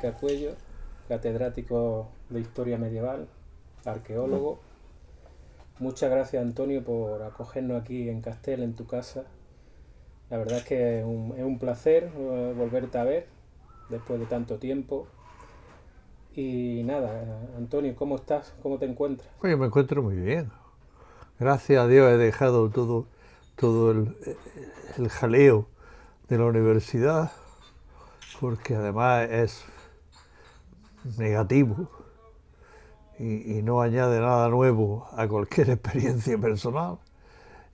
Enrique Acuello, catedrático de Historia Medieval, arqueólogo. Muchas gracias, Antonio, por acogernos aquí en Castel, en tu casa. La verdad es que es un placer volverte a ver después de tanto tiempo. Y nada, Antonio, ¿cómo estás? ¿Cómo te encuentras? Oye, me encuentro muy bien. Gracias a Dios he dejado todo el jaleo de la universidad, porque además es negativo y no añade nada nuevo a cualquier experiencia personal.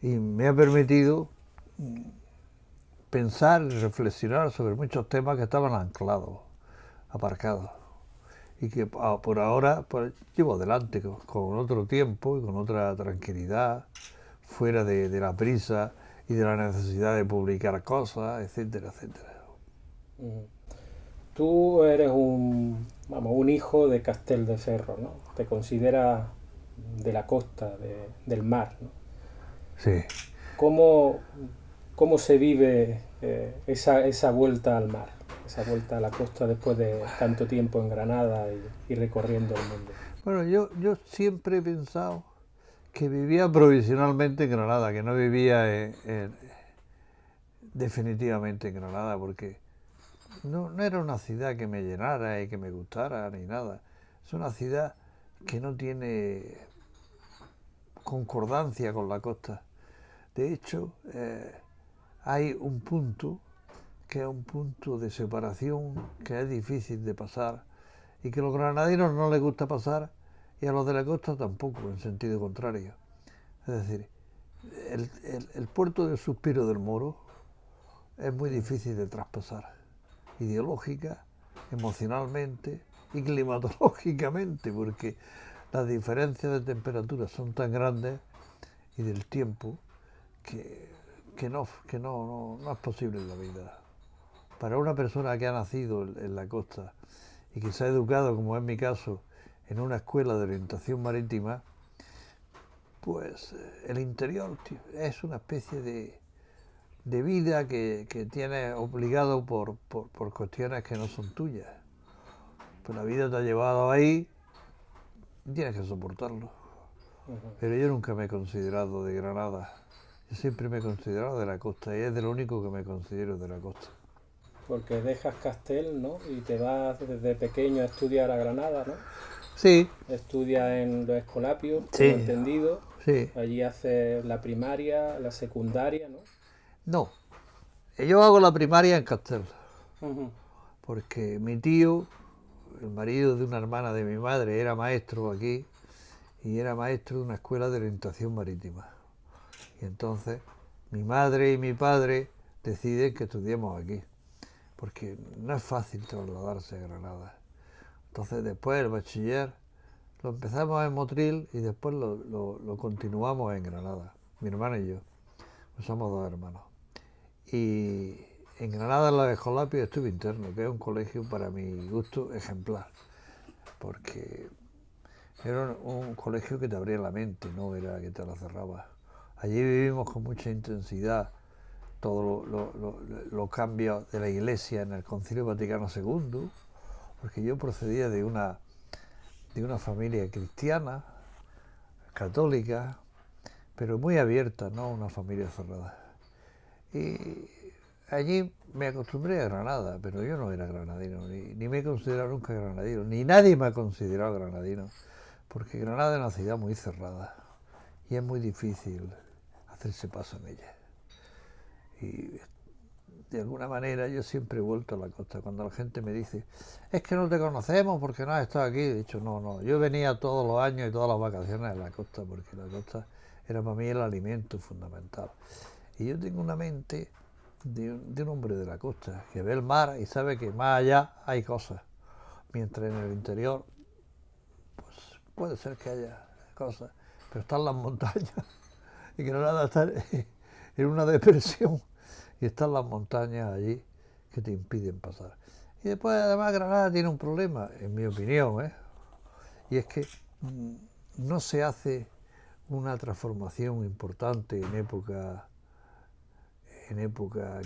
Y me ha permitido pensar y reflexionar sobre muchos temas que estaban anclados, aparcados. Y que por ahora pues, llevo adelante con otro tiempo y con otra tranquilidad, fuera de la prisa y de la necesidad de publicar cosas, etcétera, etcétera. Tú eres un hijo de Castel de Ferro, ¿no? Te consideras de la costa, del mar, ¿no? Sí. ¿Cómo, cómo se vive esa vuelta al mar, esa vuelta a la costa después de tanto tiempo en Granada y recorriendo el mundo? Bueno, yo siempre he pensado que vivía provisionalmente en Granada, que no vivía definitivamente en Granada, porque no era una ciudad que me llenara y que me gustara ni nada. Es una ciudad que no tiene concordancia con la costa. De hecho, hay un punto que es un punto de separación que es difícil de pasar y que a los granadinos no les gusta pasar y a los de la costa tampoco, en sentido contrario. Es decir, el puerto del Suspiro del Moro es muy difícil de traspasar, ideológica, emocionalmente y climatológicamente, porque las diferencias de temperatura son tan grandes y del tiempo que no es posible en la vida. Para una persona que ha nacido en la costa y que se ha educado, como es mi caso, en una escuela de orientación marítima, pues el interior es una especie de vida que tienes obligado por cuestiones que no son tuyas. Pues la vida te ha llevado ahí y tienes que soportarlo. Pero yo nunca me he considerado de Granada. Yo siempre me he considerado de la costa y es de lo único que me considero de la costa. Porque dejas Castel, ¿no? Y te vas desde pequeño a estudiar a Granada, ¿no? Sí, Estudias en los Escolapios, tengo sí, entendido. sí. Allí haces la primaria, la secundaria, ¿no? No, yo hago la primaria en Castel, Ujú. porque mi tío, el marido de una hermana de mi madre, era maestro aquí y era maestro de una escuela de orientación marítima. Y entonces mi madre y mi padre deciden que estudiemos aquí, porque no es fácil trasladarse a Granada. Entonces después el bachiller lo empezamos en Motril y después lo continuamos en Granada, mi hermano y yo, pues somos dos hermanos. Y en Granada, en la Escolapio, estuve interno, que es un colegio para mi gusto ejemplar, porque era un colegio que te abría la mente, no era que te la cerraba. Allí vivimos con mucha intensidad todos los cambios de la Iglesia en el Concilio Vaticano II, porque yo procedía de una familia cristiana, católica, pero muy abierta, no una familia cerrada. Y allí me acostumbré a Granada, pero yo no era granadino, ni me he considerado nunca granadino, ni nadie me ha considerado granadino, porque Granada es una ciudad muy cerrada y es muy difícil hacerse paso en ella. Y de alguna manera yo siempre he vuelto a la costa. Cuando la gente me dice, es que no te conocemos porque no has estado aquí, he dicho, no, yo venía todos los años y todas las vacaciones a la costa, porque la costa era para mí el alimento fundamental. Y yo tengo una mente de un hombre de la costa, que ve el mar y sabe que más allá hay cosas, mientras en el interior, pues puede ser que haya cosas, pero están las montañas, y que no nada estar en una depresión, y están las montañas allí que te impiden pasar. Y después además Granada tiene un problema, en mi opinión, y es que no se hace una transformación importante en época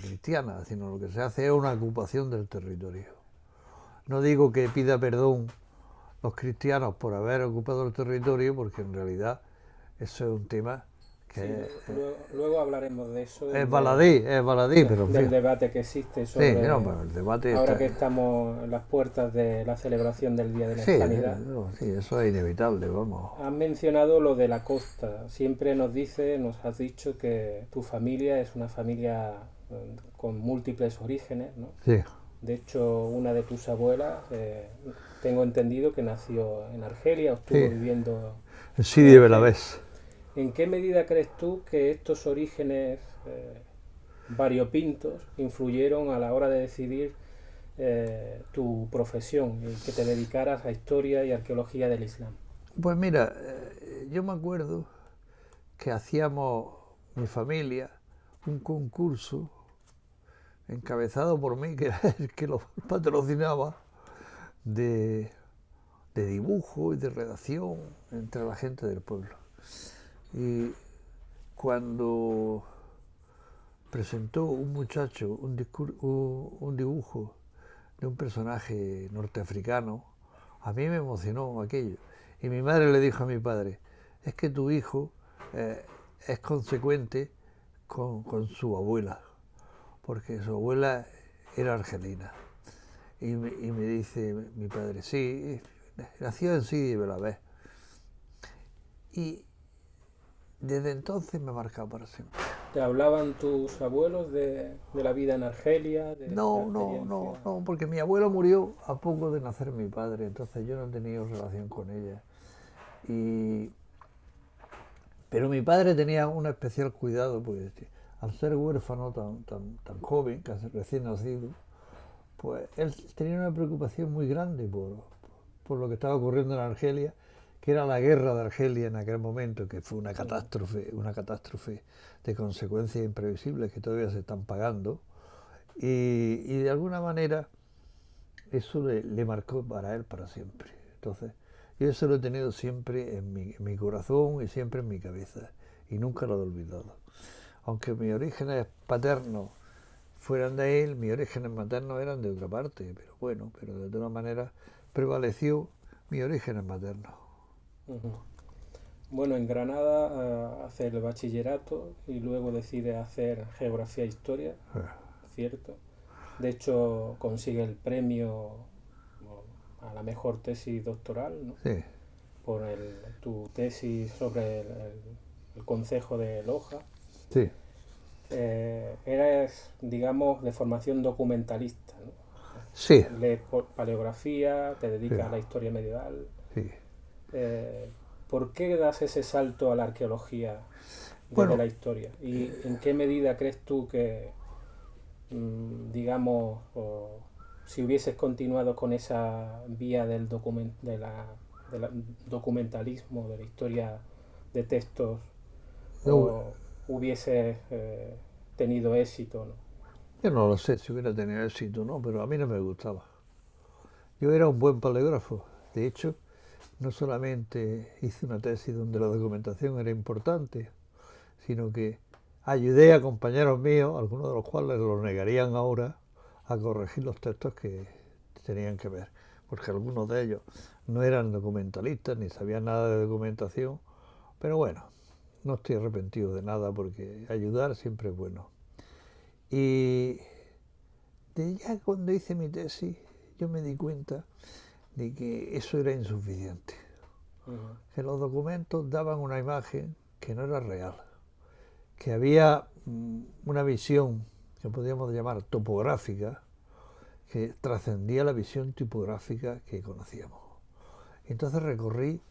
cristiana, sino lo que se hace es una ocupación del territorio. No digo que pida perdón los cristianos por haber ocupado el territorio, porque en realidad eso es un tema Sí, que luego hablaremos de eso, es baladí, pero en del fin. debate que existe Sí, no, sobre, pero el debate ahora está... que estamos en las puertas de la celebración del Día de la Sí, Hispanidad. no, sí, eso es inevitable, vamos. Has mencionado lo de la costa. Siempre nos has dicho que tu familia es una familia con múltiples orígenes, ¿no? Sí, De hecho, una de tus abuelas, tengo entendido que nació en Argelia o estuvo sí, viviendo sí en de Argelia. Belavés. ¿En qué medida crees tú que estos orígenes variopintos influyeron a la hora de decidir tu profesión y que te dedicaras a historia y arqueología del Islam? Pues mira, yo me acuerdo que hacíamos, mi familia, un concurso encabezado por mí, que era el que lo patrocinaba, de, de dibujo y de redacción entre la gente del pueblo. Y cuando presentó un muchacho un dibujo de un personaje norteafricano, a mí me emocionó aquello. Y mi madre le dijo a mi padre, es que tu hijo es consecuente con su abuela, porque su abuela era argelina. Y me dice mi padre, sí, nació en Sidi Belavés. Y desde entonces me ha marcado para siempre. ¿Te hablaban tus abuelos de la vida en Argelia, de la No, experiencia? porque mi abuelo murió a poco de nacer mi padre, entonces yo no he tenido relación con ella. Y, pero mi padre tenía un especial cuidado, pues al ser huérfano tan joven, casi recién nacido, pues él tenía una preocupación muy grande por lo que estaba ocurriendo en Argelia, que era la guerra de Argelia en aquel momento, que fue una catástrofe de consecuencias imprevisibles que todavía se están pagando. Y de alguna manera eso le marcó para él para siempre. Entonces, yo eso lo he tenido siempre en mi corazón y siempre en mi cabeza, y nunca lo he olvidado. Aunque mis orígenes paternos fueran de él, mis orígenes maternos eran de otra parte, pero bueno, pero de todas maneras prevaleció mis orígenes maternos. Ujú. Bueno, en Granada hace el bachillerato y luego decide hacer geografía e historia, ¿cierto? De hecho, consigue el premio a la mejor tesis doctoral, ¿no? Sí, Por tu tesis sobre el concejo de Loja. sí, Eres, digamos, de formación documentalista, ¿no? sí, Lees paleografía, te sí, dedicas a la historia medieval. sí. Eh, ¿Por qué das ese salto a la arqueología desde Bueno, la historia? ¿Y en qué medida crees tú que, digamos, si hubieses continuado con esa vía del documentalismo, de la historia de textos, yo, o hubieses tenido éxito, ¿no? yo no lo sé si hubiera tenido éxito, ¿no? Pero a mí no me gustaba. Yo era un buen paleógrafo. De hecho, no solamente hice una tesis donde la documentación era importante, sino que ayudé a compañeros míos, algunos de los cuales lo negarían ahora, a corregir los textos que tenían que ver, porque algunos de ellos no eran documentalistas ni sabían nada de documentación, pero bueno, no estoy arrepentido de nada porque ayudar siempre es bueno. Y ya cuando hice mi tesis, yo me di cuenta de que eso era insuficiente, Uh-huh. que los documentos daban una imagen que no era real, que había una visión que podríamos llamar topográfica, que trascendía la visión tipográfica que conocíamos. Entonces recorrí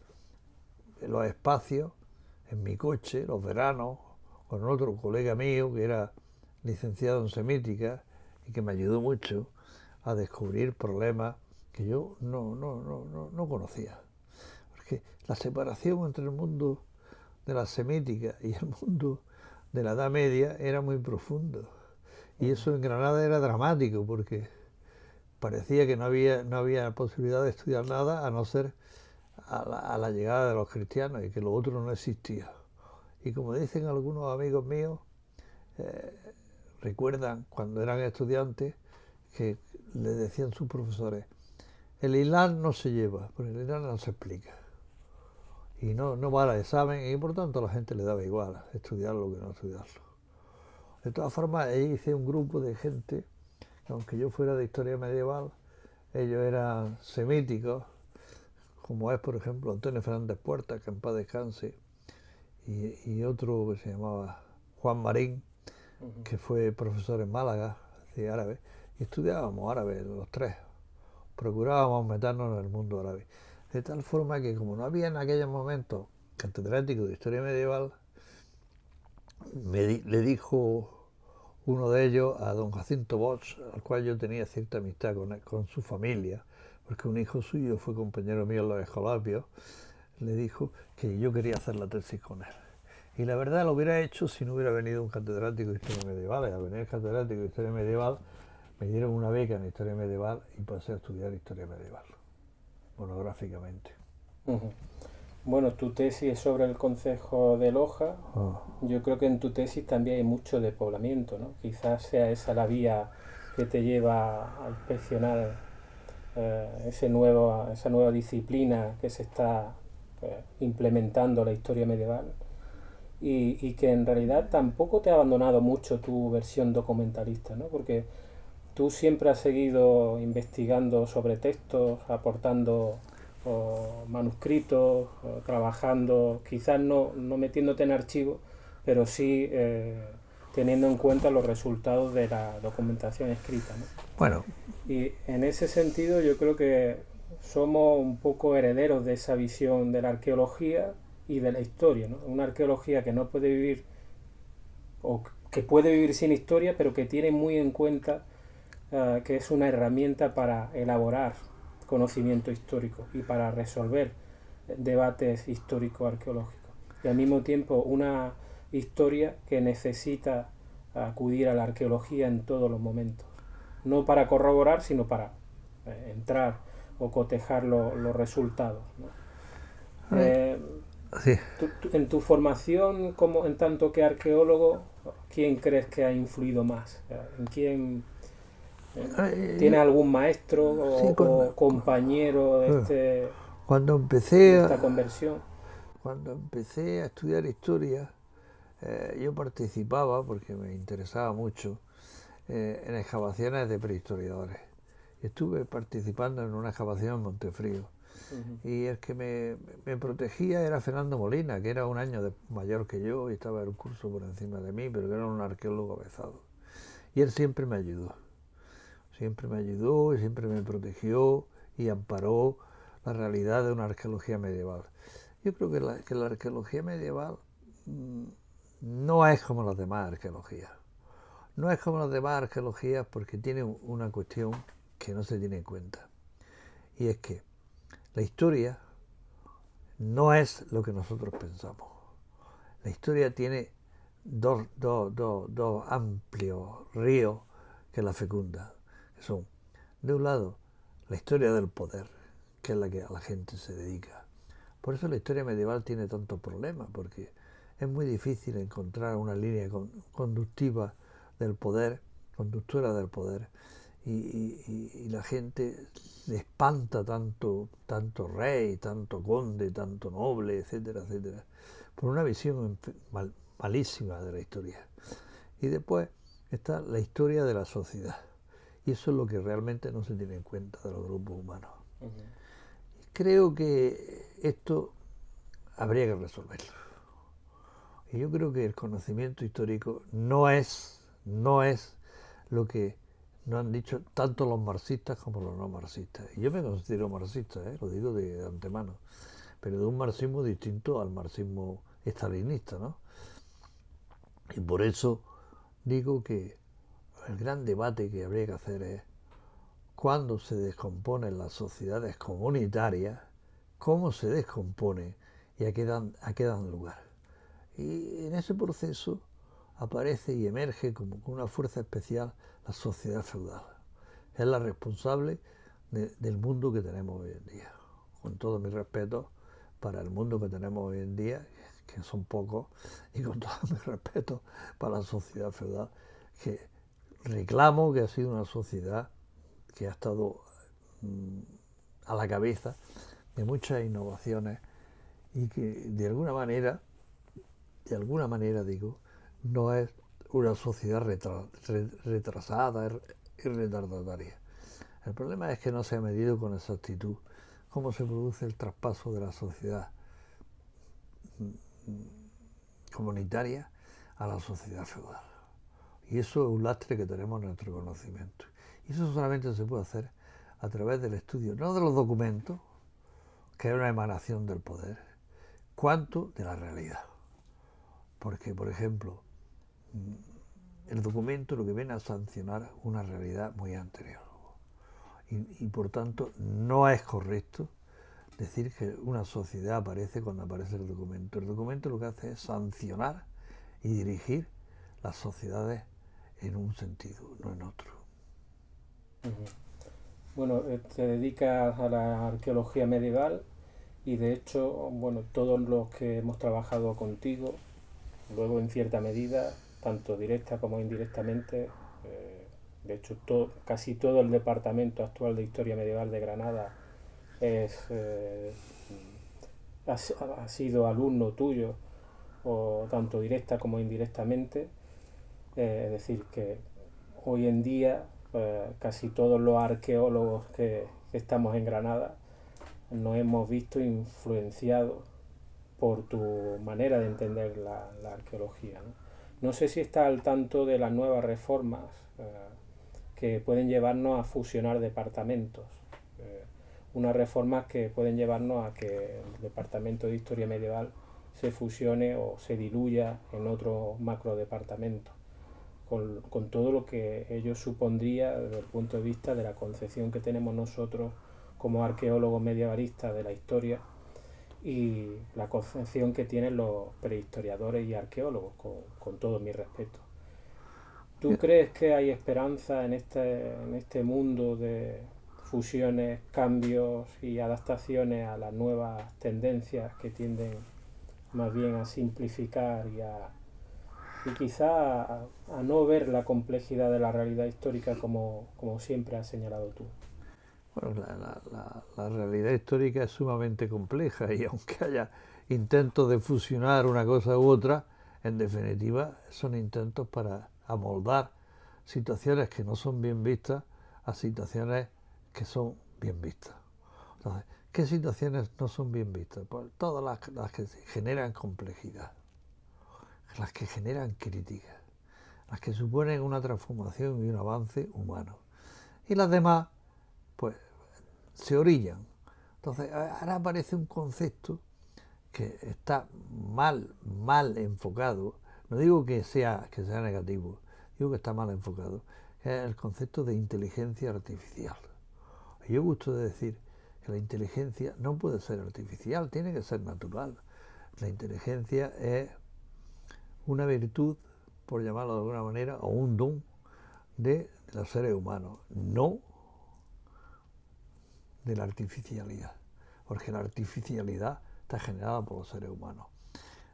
los espacios en mi coche, los veranos, con otro colega mío que era licenciado en semítica y que me ayudó mucho a descubrir problemas que yo no conocía. Porque la separación entre el mundo de la semítica y el mundo de la Edad Media era muy profundo. Y eso en Granada era dramático porque parecía que no había posibilidad de estudiar nada a no ser a la llegada de los cristianos y que lo otro no existía. Y como dicen algunos amigos míos, recuerdan cuando eran estudiantes que les decían sus profesores, el Islam no se lleva, porque el Islam no se explica. Y no va al examen, y por tanto a la gente le daba igual estudiarlo que no estudiarlo. De todas formas, ahí hice un grupo de gente, aunque yo fuera de historia medieval, ellos eran semíticos, como es, por ejemplo, Antonio Fernández Puerta, que en paz descanse, y otro que se llamaba Juan Marín, que fue profesor en Málaga, de árabe, y estudiábamos árabe los tres, procurábamos meternos en el mundo árabe. De tal forma que, como no había en aquellos momentos catedrático de historia medieval, le dijo uno de ellos a don Jacinto Bosch, al cual yo tenía cierta amistad con su familia, porque un hijo suyo fue compañero mío en los Escolapios, le dijo que yo quería hacer la tesis con él. Y la verdad lo hubiera hecho si no hubiera venido un catedrático de historia medieval. Y al venir el catedrático de historia medieval, me dieron una beca en historia medieval y pasé a estudiar historia medieval, monográficamente. Ujú. Bueno, tu tesis es sobre el concejo de Loja. Yo creo que en tu tesis también hay mucho de poblamiento, ¿no? Quizás sea esa la vía que te lleva a inspeccionar esa nueva disciplina que se está implementando en la historia medieval y que en realidad tampoco te ha abandonado mucho tu versión documentalista, ¿no? Porque tú siempre has seguido investigando sobre textos, aportando manuscritos, trabajando, quizás no metiéndote en archivos, pero sí teniendo en cuenta los resultados de la documentación escrita, ¿no? Bueno. Y en ese sentido yo creo que somos un poco herederos de esa visión de la arqueología y de la historia, ¿no? Una arqueología que no puede vivir, o que puede vivir sin historia, pero que tiene muy en cuenta que es una herramienta para elaborar conocimiento histórico y para resolver debates histórico-arqueológicos. Y al mismo tiempo una historia que necesita acudir a la arqueología en todos los momentos. No para corroborar, sino para entrar o cotejar los resultados, ¿no? Sí. En tu formación como en tanto que arqueólogo, ¿quién crees que ha influido más? ¿En quién tiene algún maestro o compañero de cuando empecé esta conversión? Cuando empecé a estudiar historia, yo participaba, porque me interesaba mucho, en excavaciones de prehistoriadores. Estuve participando en una excavación en Montefrío. Y el que me protegía era Fernando Molina, que era un año mayor que yo y estaba en un curso por encima de mí, pero que era un arqueólogo avezado. Y él siempre me ayudó y siempre me protegió y amparó la realidad de una arqueología medieval. Yo creo que la arqueología medieval no es como las demás arqueologías. No es como las demás arqueologías porque tiene una cuestión que no se tiene en cuenta. Y es que la historia no es lo que nosotros pensamos. La historia tiene dos amplios ríos que la fecundan, que son, de un lado, la historia del poder, que es la que a la gente se dedica. Por eso la historia medieval tiene tantos problemas, porque es muy difícil encontrar una línea conductiva del poder, conductora del poder, y la gente le espanta tanto rey, tanto conde, tanto noble, etcétera, etcétera, por una visión malísima de la historia. Y después está la historia de la sociedad, y eso es lo que realmente no se tiene en cuenta de los grupos humanos. Creo que esto habría que resolverlo. Y yo creo que el conocimiento histórico no es lo que nos han dicho tanto los marxistas como los no marxistas. Y yo me considero marxista, lo digo de antemano, pero de un marxismo distinto al marxismo estalinista, ¿no? Y por eso digo que el gran debate que habría que hacer es cuándo se descomponen las sociedades comunitarias, cómo se descompone y a qué dan lugar. Y en ese proceso aparece y emerge como con una fuerza especial la sociedad feudal. Es la responsable del mundo que tenemos hoy en día. Con todo mi respeto para el mundo que tenemos hoy en día, que son pocos, y con todo mi respeto para la sociedad feudal, que reclamo que ha sido una sociedad que ha estado a la cabeza de muchas innovaciones y que de alguna manera digo, no es una sociedad retrasada y retardataria. El problema es que no se ha medido con exactitud cómo se produce el traspaso de la sociedad comunitaria a la sociedad feudal. Y eso es un lastre que tenemos en nuestro conocimiento. Y eso solamente se puede hacer a través del estudio, no de los documentos, que es una emanación del poder, cuanto de la realidad. Porque, por ejemplo, el documento lo que viene a sancionar una realidad muy anterior. Y por tanto, no es correcto decir que una sociedad aparece cuando aparece el documento. El documento lo que hace es sancionar y dirigir las sociedades en un sentido, no en otro. Bueno, te dedicas a la arqueología medieval y de hecho, bueno, todos los que hemos trabajado contigo, luego en cierta medida, tanto directa como indirectamente, de hecho casi todo el departamento actual de Historia Medieval de Granada ha sido alumno tuyo, o tanto directa como indirectamente. Es decir, que hoy en día casi todos los arqueólogos que estamos en Granada nos hemos visto influenciados por tu manera de entender la arqueología, ¿no? No sé si estás al tanto de las nuevas reformas que pueden llevarnos a fusionar departamentos. Unas reformas que pueden llevarnos a que el departamento de historia medieval se fusione o se diluya en otro macro departamento, con todo lo que ello supondría desde el punto de vista de la concepción que tenemos nosotros como arqueólogos medievalistas de la historia y la concepción que tienen los prehistoriadores y arqueólogos, con todo mi respeto. ¿Tú crees que hay esperanza en este mundo de fusiones, cambios y adaptaciones a las nuevas tendencias que tienden más bien a simplificar y quizá a no ver la complejidad de la realidad histórica como siempre has señalado tú? Bueno, la realidad histórica es sumamente compleja y aunque haya intentos de fusionar una cosa u otra, en definitiva son intentos para amoldar situaciones que no son bien vistas a situaciones que son bien vistas. Entonces, ¿qué situaciones no son bien vistas? Pues todas las que generan complejidad, las que generan crítica, las que suponen una transformación y un avance humano. Y las demás, pues, se orillan. Entonces, ahora aparece un concepto que está mal enfocado. No digo que sea negativo, digo que está mal enfocado, que es el concepto de inteligencia artificial. Y yo gusto de decir que la inteligencia no puede ser artificial, tiene que ser natural. La inteligencia es una virtud, por llamarlo de alguna manera, o un don de los seres humanos, no de la artificialidad, porque la artificialidad está generada por los seres humanos.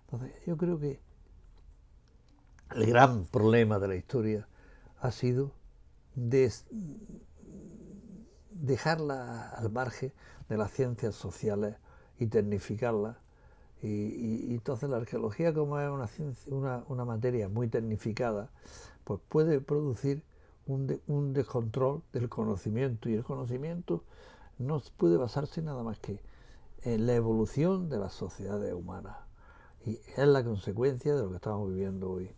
Entonces, yo creo que el gran problema de la historia ha sido dejarla al margen de las ciencias sociales y tecnificarla. Y entonces la arqueología, como es una materia muy tecnificada, pues puede producir un descontrol del conocimiento, y el conocimiento no puede basarse nada más que en la evolución de las sociedades humanas. Y es la consecuencia de lo que estamos viviendo hoy.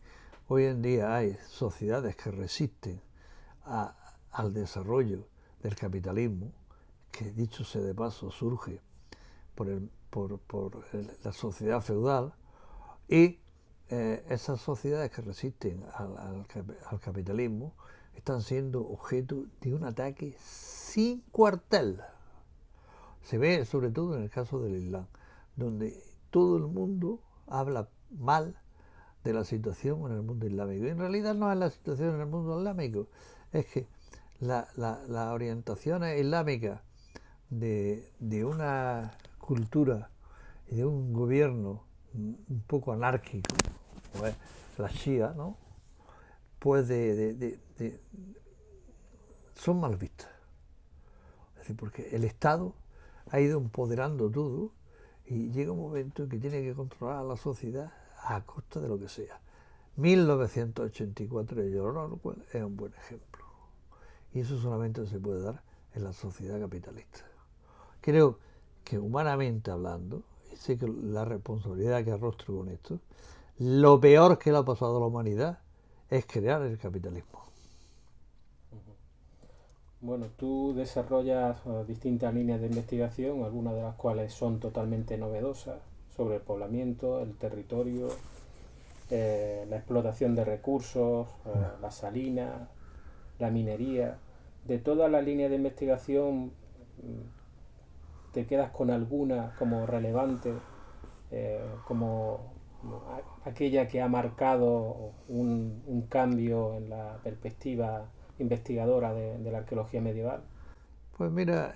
Hoy en día hay sociedades que resisten al desarrollo del capitalismo, que dicho sea de paso surge por la sociedad feudal, y esas sociedades que resisten al capitalismo están siendo objeto de un ataque sin cuartel. Se ve sobre todo en el caso del Islam, donde todo el mundo habla mal de la situación en el mundo islámico. Y en realidad no es la situación en el mundo islámico, es que las orientaciones islámicas de una cultura y de un gobierno un poco anárquico, como es la Shia, ¿no? Pues son mal vistas. Es decir, porque el Estado ha ido empoderando todo y llega un momento en que tiene que controlar a la sociedad a costa de lo que sea. 1984 de George Orwell es un buen ejemplo. Y eso solamente se puede dar en la sociedad capitalista. Creo que humanamente hablando, y sé que la responsabilidad que arrostro con esto, lo peor que le ha pasado a la humanidad es crear el capitalismo. Bueno, tú desarrollas distintas líneas de investigación, algunas de las cuales son totalmente novedosas, sobre el poblamiento, el territorio, la explotación de recursos, la salina, la minería. De todas las líneas de investigación, ¿te quedas con alguna como relevante, como aquella que ha marcado un cambio en la perspectiva investigadora de la arqueología medieval? Pues mira,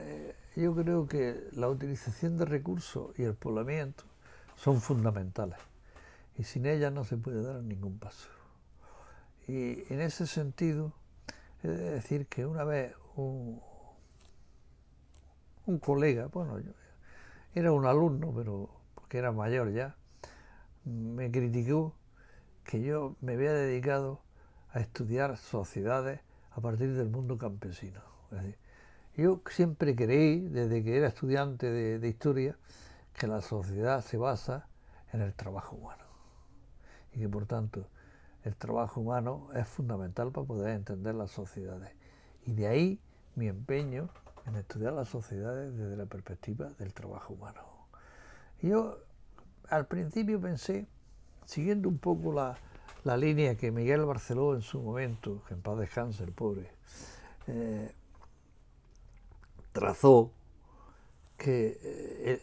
yo creo que la utilización de recursos y el poblamiento son fundamentales y sin ellas no se puede dar ningún paso. Y en ese sentido, he de decir que una vez un colega, bueno, era un alumno, pero porque era mayor ya, me criticó que yo me había dedicado a estudiar sociedades a partir del mundo campesino. Es decir, yo siempre creí, desde que era estudiante de historia, que la sociedad se basa en el trabajo humano y que por tanto el trabajo humano es fundamental para poder entender las sociedades. Y de ahí mi empeño en estudiar las sociedades desde la perspectiva del trabajo humano. Y yo al principio pensé, siguiendo un poco la línea que Miguel Barceló en su momento, que en paz descanse el pobre, trazó, que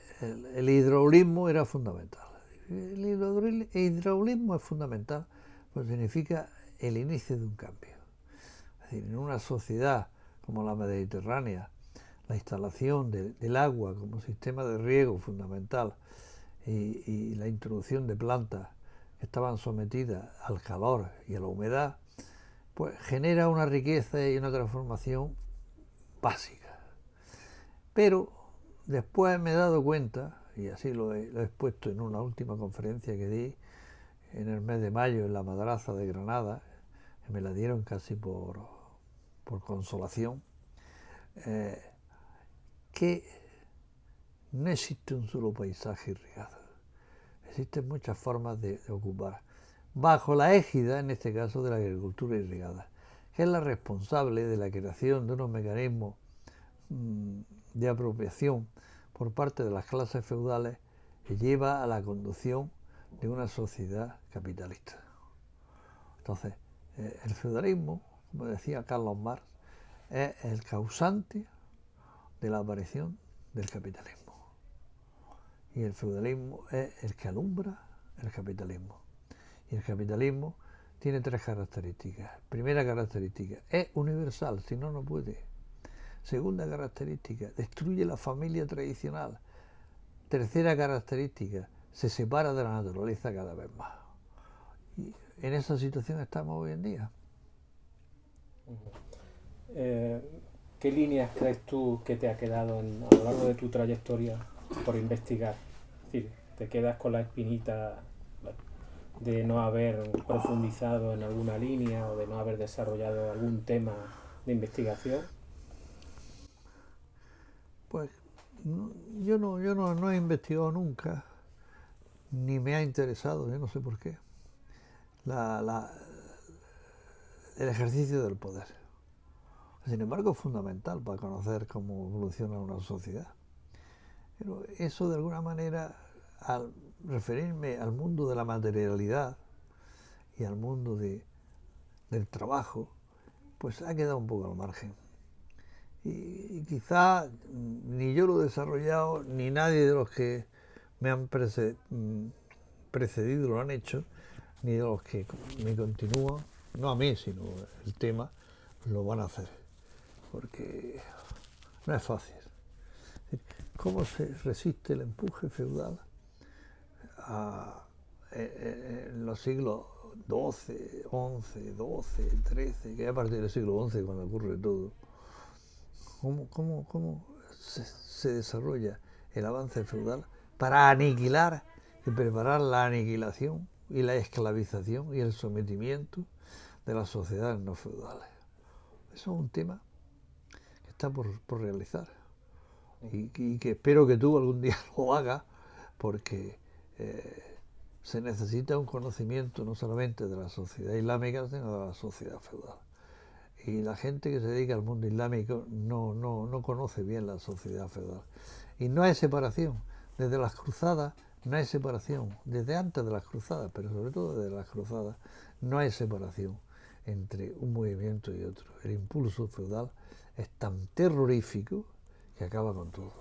el hidraulismo era fundamental. El hidraulismo es fundamental, pues significa el inicio de un cambio. Es decir, en una sociedad como la mediterránea, la instalación del agua como sistema de riego fundamental y la introducción de plantas que estaban sometidas al calor y a la humedad, pues genera una riqueza y una transformación básica. Pero después me he dado cuenta, y así lo he expuesto en una última conferencia que di en el mes de mayo en la Madraza de Granada, que me la dieron casi por consolación, que no existe un solo paisaje irrigado. Existen muchas formas de ocupar, bajo la égida, en este caso, de la agricultura irrigada, que es la responsable de la creación de unos mecanismos de apropiación por parte de las clases feudales que lleva a la conducción de una sociedad capitalista. Entonces, el feudalismo, como decía Carlos Marx, es el causante de la aparición del capitalismo. Y el feudalismo es el que alumbra el capitalismo. Y el capitalismo tiene tres características. Primera característica, es universal, si no, no puede. Segunda característica, destruye la familia tradicional. Tercera característica, se separa de la naturaleza cada vez más. Y en esa situación estamos hoy en día. ¿Qué líneas crees tú que te ha quedado a lo largo de tu trayectoria por investigar? Es decir, ¿te quedas con la espinita de no haber profundizado en alguna línea o de no haber desarrollado algún tema de investigación? Pues yo no he investigado nunca, ni me ha interesado, yo no sé por qué, el ejercicio del poder. Sin embargo, es fundamental para conocer cómo evoluciona una sociedad. Pero eso, de alguna manera, al referirme al mundo de la materialidad y al mundo del trabajo, pues ha quedado un poco al margen. Y quizá ni yo lo he desarrollado, ni nadie de los que me han precedido lo han hecho, ni de los que me continúan, no a mí, sino el tema, lo van a hacer. Porque no es fácil. ¿Cómo se resiste el empuje feudal en los siglos XII, XI, XII, XIII, que es a partir del siglo XI cuando ocurre todo? ¿Cómo se desarrolla el avance feudal para aniquilar y preparar la aniquilación y la esclavización y el sometimiento de las sociedades no feudales. Eso es un tema que está por realizar y que espero que tú algún día lo hagas, porque se necesita un conocimiento no solamente de la sociedad islámica, sino de la sociedad feudal. Y la gente que se dedica al mundo islámico no conoce bien la sociedad feudal. Y no hay separación. Desde las cruzadas no hay separación. Desde antes de las cruzadas, pero sobre todo desde las cruzadas, no hay separación entre un movimiento y otro. El impulso feudal es tan terrorífico que acaba con todo.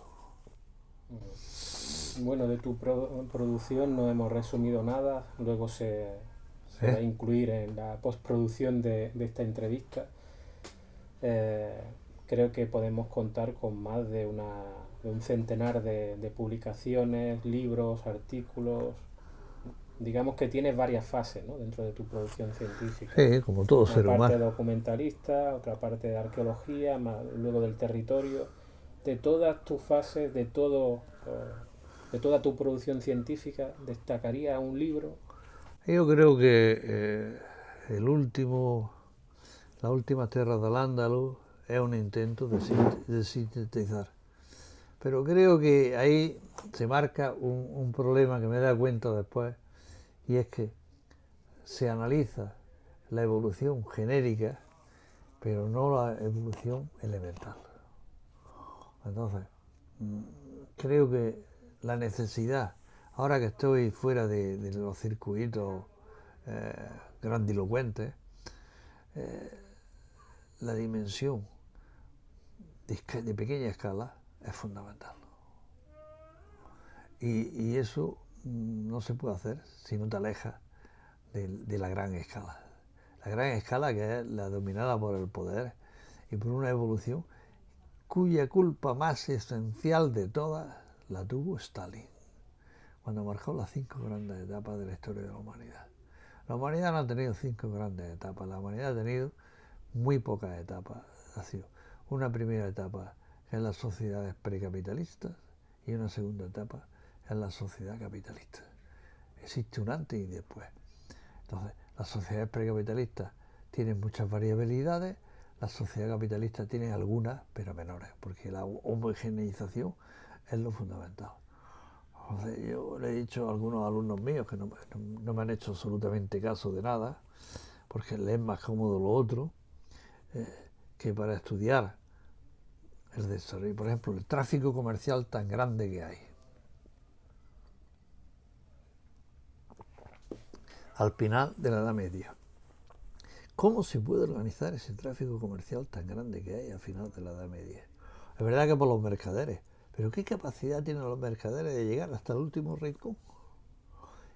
Bueno, de tu producción no hemos resumido nada, luego se va a incluir en la postproducción de esta entrevista. Creo que podemos contar con más de un centenar de publicaciones, libros, artículos. Digamos que tienes varias fases, ¿no?, dentro de tu producción científica. Sí, como todo ser humano. Una parte documentalista, otra parte de arqueología, luego del territorio. De todas tus fases, de toda tu producción científica, ¿destacaría un libro? Yo creo que La última tierra del Ándalus es un intento de sintetizar. Pero creo que ahí se marca un problema que me da cuenta después, y es que se analiza la evolución genérica, pero no la evolución elemental. Entonces, creo que la necesidad, ahora que estoy fuera de los circuitos grandilocuentes, la dimensión de pequeña escala es fundamental. Y eso no se puede hacer si no te alejas de la gran escala. La gran escala, que es la dominada por el poder y por una evolución cuya culpa más esencial de todas la tuvo Stalin, cuando marcó las 5 grandes etapas de la historia de la humanidad. La humanidad no ha tenido 5 grandes etapas, la humanidad ha tenido muy pocas etapas. Ha sido una primera etapa en las sociedades precapitalistas y una segunda etapa en la sociedad capitalista. Existe un antes y después. Entonces, las sociedades precapitalistas tienen muchas variabilidades, la sociedad capitalista tiene algunas, pero menores, porque la homogeneización es lo fundamental. Entonces, yo le he dicho a algunos alumnos míos que no me han hecho absolutamente caso de nada, porque les es más cómodo lo otro, que para estudiar el desarrollo, por ejemplo, el tráfico comercial tan grande que hay. Al final de la Edad Media. ¿Cómo se puede organizar ese tráfico comercial tan grande que hay al final de la Edad Media? Es verdad que por los mercaderes, pero ¿qué capacidad tienen los mercaderes de llegar hasta el último rincón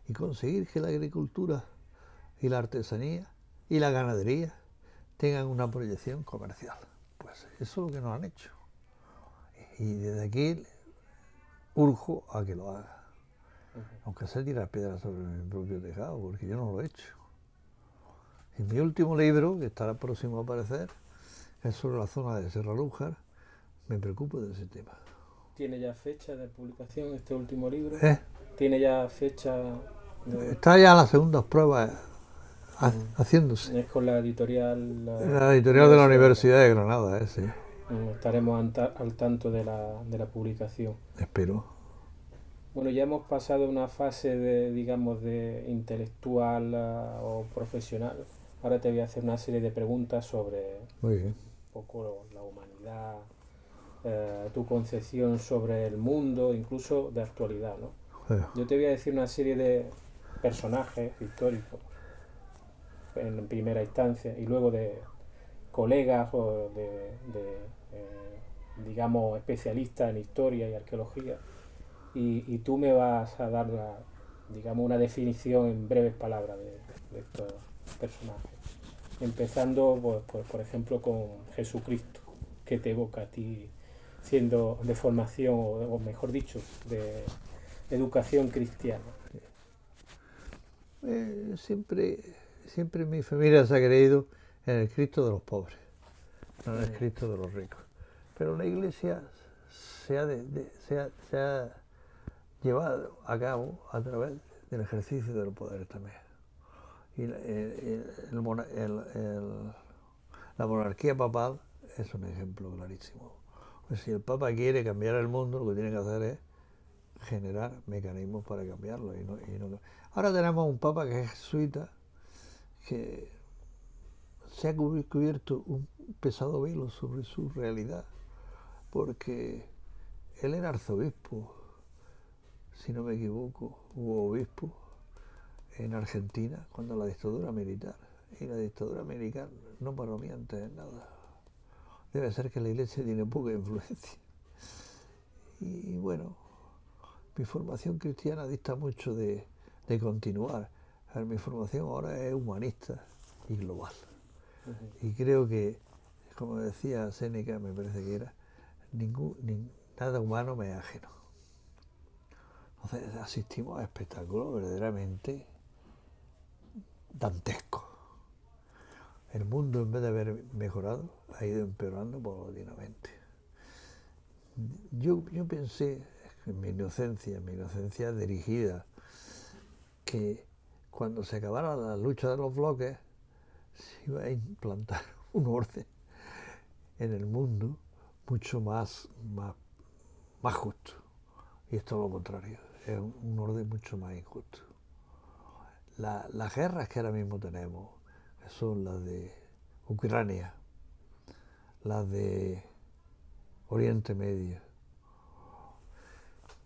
y conseguir que la agricultura y la artesanía y la ganadería tengan una proyección comercial? Pues eso es lo que nos han hecho. Y desde aquí urjo a que lo haga. Aunque sea tirar piedras sobre mi propio tejado, porque yo no lo he hecho. En mi último libro, que estará próximo a aparecer, es sobre la zona de Serralújar, me preocupo de ese tema. ¿Tiene ya fecha de publicación este último libro? ¿Tiene ya fecha? Está ya las segundas pruebas haciéndose. Es con la editorial... La editorial de la Universidad de Granada, sí. Estaremos al tanto de la publicación. Espero. Bueno, ya hemos pasado una fase de intelectual o profesional. Ahora te voy a hacer una serie de preguntas sobre un poco la humanidad, tu concepción sobre el mundo, incluso de actualidad, ¿no? Yo te voy a decir una serie de personajes históricos en primera instancia, y luego de colegas o digamos, especialistas en historia y arqueología. Y tú me vas a dar una definición en breves palabras de estos personajes. Empezando, pues, por ejemplo, con Jesucristo, que te evoca a ti, siendo de formación, o mejor dicho, de educación cristiana. Siempre mi familia se ha creído en el Cristo de los pobres, no en el Cristo de los ricos. Pero la Iglesia se ha llevado a cabo a través del ejercicio del poder también. Y la monarquía papal es un ejemplo clarísimo. Pues si el Papa quiere cambiar el mundo, lo que tiene que hacer es generar mecanismos para cambiarlo. Ahora tenemos un Papa que es jesuita, que se ha cubierto un pesado velo sobre su realidad, porque él era arzobispo, si no me equivoco, u obispo, en Argentina, cuando la dictadura militar. Y la dictadura militar no paró mientes en nada. Debe ser que la Iglesia tiene poca influencia. Y bueno, mi formación cristiana dista mucho de continuar. A ver, mi formación ahora es humanista y global. Y creo que, como decía Séneca, me parece que era, nada humano me es ajeno. Entonces asistimos a espectáculos verdaderamente dantescos. El mundo, en vez de haber mejorado, ha ido empeorando paulatinamente. Yo pensé, en mi inocencia dirigida, que cuando se acabara la lucha de los bloques, se iba a implantar un orden en el mundo mucho más justo. Y esto es lo contrario, es un orden mucho más injusto. Las guerras que ahora mismo tenemos, que son las de Ucrania, las de Oriente Medio,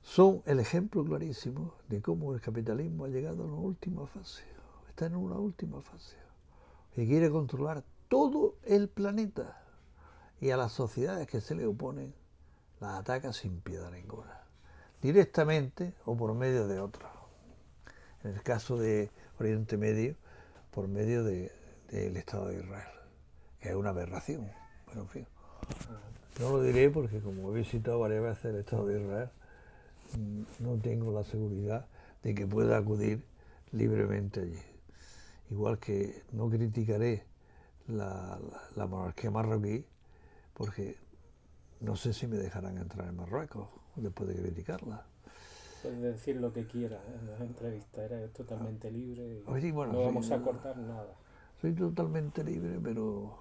son el ejemplo clarísimo de cómo el capitalismo ha llegado a una última fase. Está en una última fase. Y quiere controlar todo el planeta. Y a las sociedades que se le oponen, las ataca sin piedad ninguna. Directamente o por medio de otros. En el caso de Oriente Medio, por medio del Estado de Israel, que es una aberración. Bueno, en fin. No lo diré porque como he visitado varias veces el Estado de Israel, no tengo la seguridad de que pueda acudir libremente allí. Igual que no criticaré la monarquía marroquí, porque no sé si me dejarán entrar en Marruecos después de criticarla. Puedes decir lo que quieras en las entrevistas, eres totalmente libre y Oye, bueno, no vamos a cortar nada. Soy totalmente libre, pero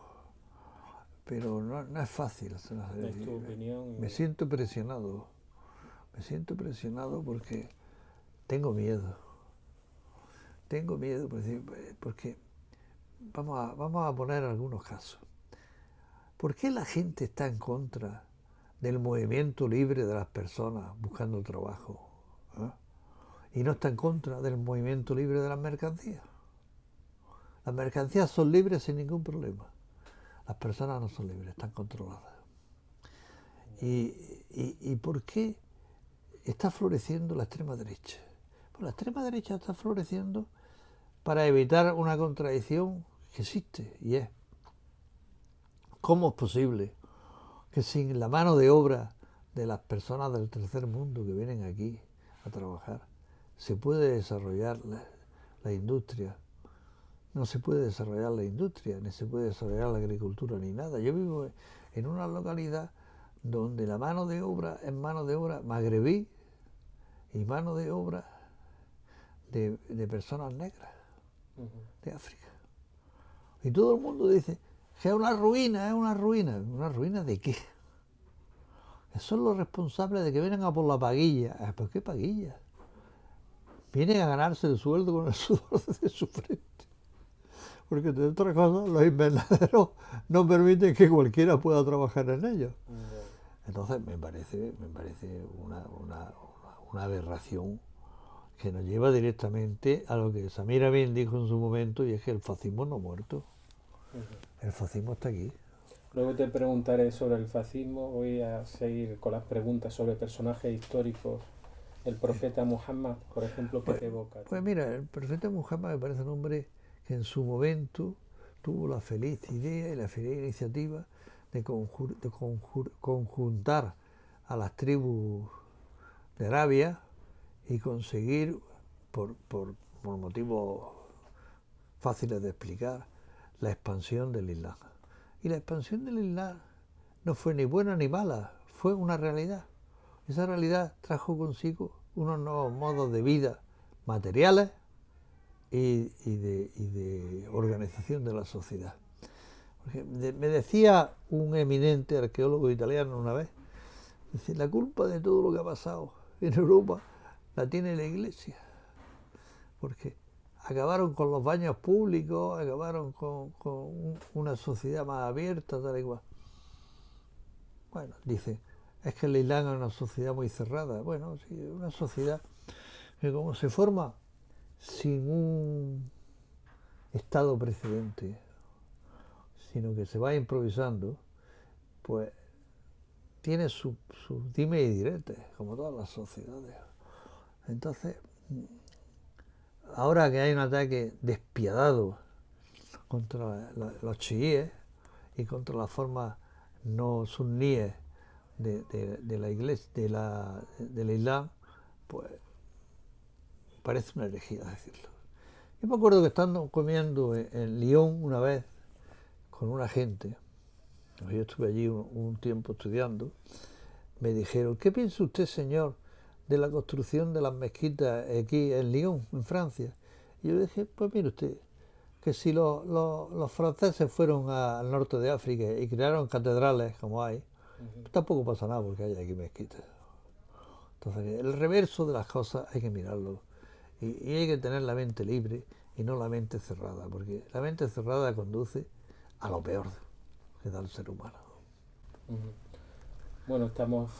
no es fácil. Es tu opinión. Me siento presionado porque tengo miedo. Porque vamos a poner algunos casos. ¿Por qué la gente está en contra del movimiento libre de las personas buscando trabajo? Y no está en contra del movimiento libre de las mercancías. Las mercancías son libres sin ningún problema. Las personas no son libres, están controladas. ¿Y por qué está floreciendo la extrema derecha? Pues la extrema derecha está floreciendo para evitar una contradicción que existe, y es: ¿cómo es posible que sin la mano de obra de las personas del tercer mundo que vienen aquí a trabajar se puede desarrollar la industria? No se puede desarrollar la industria, ni se puede desarrollar la agricultura, ni nada. Yo vivo en una localidad donde la mano de obra es mano de obra magrebí y mano de obra de personas negras de África. Y todo el mundo dice que es una ruina, es una ruina. ¿Una ruina de qué? Que son los responsables de que vienen a por la paguilla. ¿Por qué paguilla? Vienen a ganarse el sueldo con el sudor de su frente. Porque de otra cosa, los invernaderos no permiten que cualquiera pueda trabajar en ellos. Entonces me parece una aberración que nos lleva directamente a lo que Samir Amin dijo en su momento, y es que el fascismo no ha muerto. El fascismo está aquí. Luego te preguntaré sobre el fascismo. Voy a seguir con las preguntas sobre personajes históricos. El profeta Muhammad, por ejemplo, ¿qué te evoca? Pues mira, el profeta Muhammad me parece un hombre que en su momento tuvo la feliz idea y la feliz iniciativa de conjuntar a las tribus de Arabia y conseguir, por motivos fáciles de explicar, la expansión del Islam. Y la expansión del Islam no fue ni buena ni mala, fue una realidad. Esa realidad trajo consigo unos nuevos modos de vida materiales y de organización de la sociedad. Porque me decía un eminente arqueólogo italiano una vez, dice, la culpa de todo lo que ha pasado en Europa la tiene la Iglesia, porque acabaron con los baños públicos, acabaron con una sociedad más abierta, tal y cual. Bueno, dice, es que el Islam es una sociedad muy cerrada. Bueno, sí, una sociedad que como se forma sin un estado precedente, sino que se va improvisando, pues tiene sus dime y diretes, como todas las sociedades. Entonces, ahora que hay un ataque despiadado contra los chiíes y contra las formas no suníes de la iglesia, del Islam, pues parece una herejía decirlo. Yo me acuerdo que estando comiendo en Lyon una vez con una gente, yo estuve allí un tiempo estudiando, me dijeron, ¿qué piensa usted, señor, de la construcción de las mezquitas aquí en Lyon, en Francia? Y yo dije, pues mire usted, que si los franceses fueron al norte de África y crearon catedrales como hay, pues tampoco pasa nada porque hay aquí mezquitas. Entonces, el reverso de las cosas hay que mirarlo y hay que tener la mente libre y no la mente cerrada, porque la mente cerrada conduce a lo peor que da el ser humano. Bueno, estamos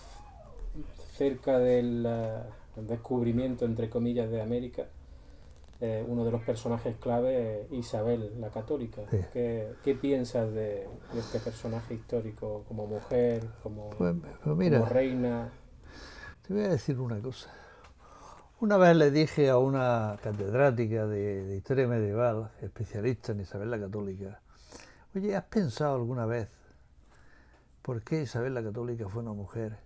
cerca del descubrimiento, entre comillas, de América. Uno de los personajes clave es Isabel la Católica. Sí. ¿Qué piensas de este personaje histórico como mujer, como mira, como reina? Te voy a decir una cosa. Una vez le dije a una catedrática de historia medieval, especialista en Isabel la Católica, oye, ¿has pensado alguna vez por qué Isabel la Católica fue una mujer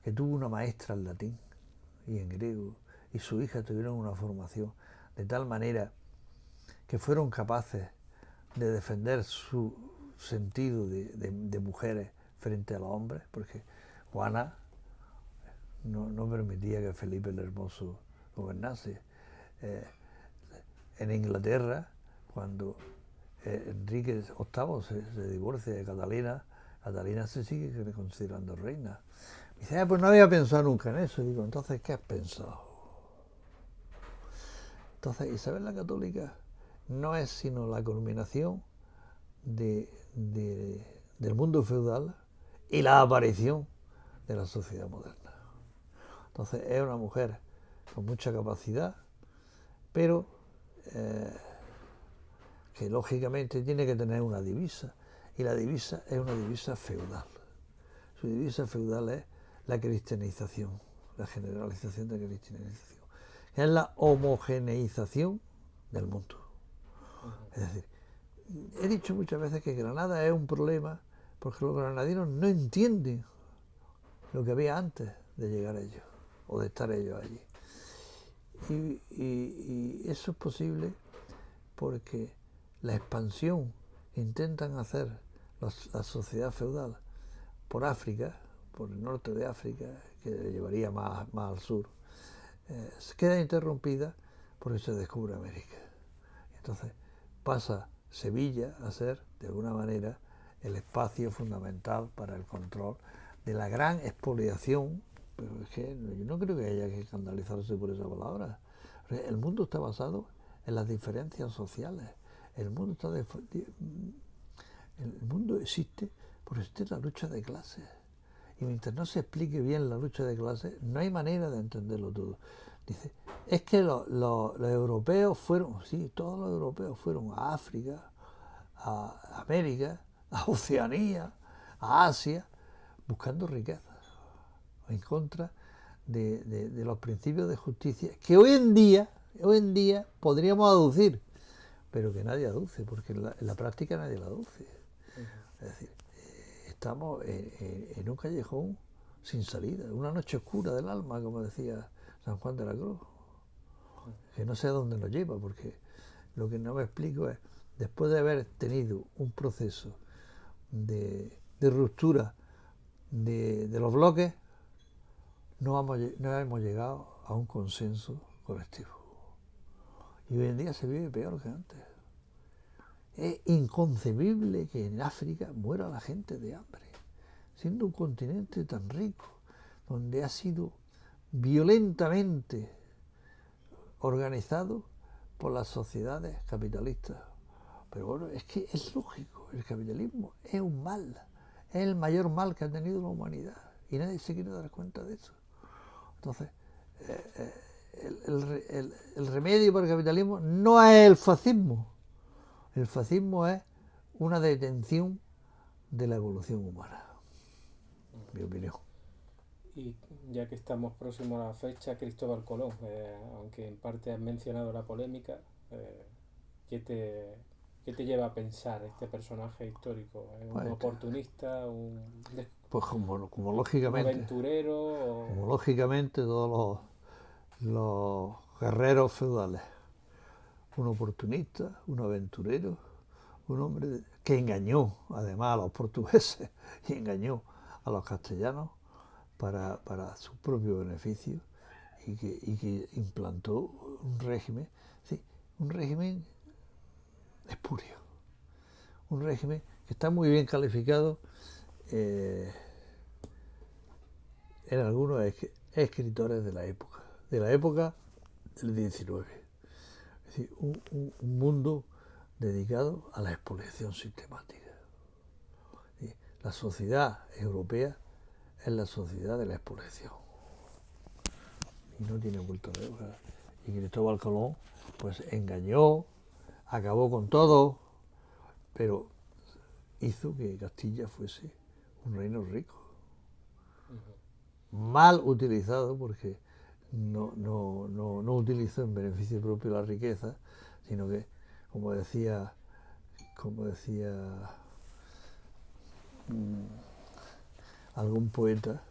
que tuvo una maestra en latín y en griego y su hija tuvieron una formación de tal manera que fueron capaces de defender su sentido de mujeres frente a los hombres? Porque Juana no permitía que Felipe el Hermoso gobernase. En Inglaterra, cuando Enrique VIII se divorcia de Catalina, Catalina se sigue considerando reina. Me dice, pues no había pensado nunca en eso. Y digo, entonces, ¿qué has pensado? Entonces, Isabel la Católica no es sino la culminación del mundo feudal y la aparición de la sociedad moderna. Entonces es una mujer con mucha capacidad, pero que lógicamente tiene que tener una divisa, y la divisa es una divisa feudal. Su divisa feudal es la cristianización, la generalización de la cristianización, que es la homogeneización del mundo. Es decir, he dicho muchas veces que Granada es un problema porque los granadinos no entienden lo que había antes de llegar a ellos o de estar ellos allí. Y eso es posible porque la expansión que intentan hacer la sociedad feudal por África, por el norte de África, que llevaría más al sur, queda interrumpida porque se descubre América. Entonces pasa Sevilla a ser, de alguna manera, el espacio fundamental para el control de la gran expoliación. Pero es que yo no creo que haya que escandalizarse por esa palabra. El mundo está basado en las diferencias sociales. El mundo existe porque existe la lucha de clases. Y mientras no se explique bien la lucha de clases, no hay manera de entenderlo todo. Dice, es que los europeos fueron, sí, todos los europeos fueron a África, a América, a Oceanía, a Asia, buscando riquezas, en contra de los principios de justicia que hoy en día podríamos aducir, pero que nadie aduce, porque en la práctica nadie la aduce. Es decir, estamos en un callejón sin salida, una noche oscura del alma, como decía San Juan de la Cruz, que no sé a dónde nos lleva, porque lo que no me explico es, después de haber tenido un proceso de ruptura de los bloques, no hemos llegado a un consenso colectivo. Y hoy en día se vive peor que antes. Es inconcebible que en África muera la gente de hambre, siendo un continente tan rico, donde ha sido violentamente organizado por las sociedades capitalistas. Pero bueno, es que es lógico, el capitalismo es un mal, es el mayor mal que ha tenido la humanidad y nadie se quiere dar cuenta de eso. Entonces, el remedio para el capitalismo no es el fascismo es una detención de la evolución humana, mi opinión. Y ya que estamos próximos a la fecha, Cristóbal Colón, aunque en parte has mencionado la polémica, ¿qué te lleva a pensar este personaje histórico? ¿Es un oportunista, pues como un lógicamente, aventurero? Como lógicamente todos los guerreros feudales. Un oportunista, un aventurero, un hombre que engañó además a los portugueses y engañó a los castellanos para su propio beneficio y que implantó un régimen, sí, un régimen espurio, un régimen que está muy bien calificado en algunos escritores de la época del 19. Es decir, un mundo dedicado a la expoliación sistemática. La sociedad europea es la sociedad de la expoliación. Y no tiene vuelta de hoja. Y Cristóbal Colón, pues engañó, acabó con todo, pero hizo que Castilla fuese un reino rico. Mal utilizado porque no utilizó en beneficio propio la riqueza, sino que, como decía algún poeta,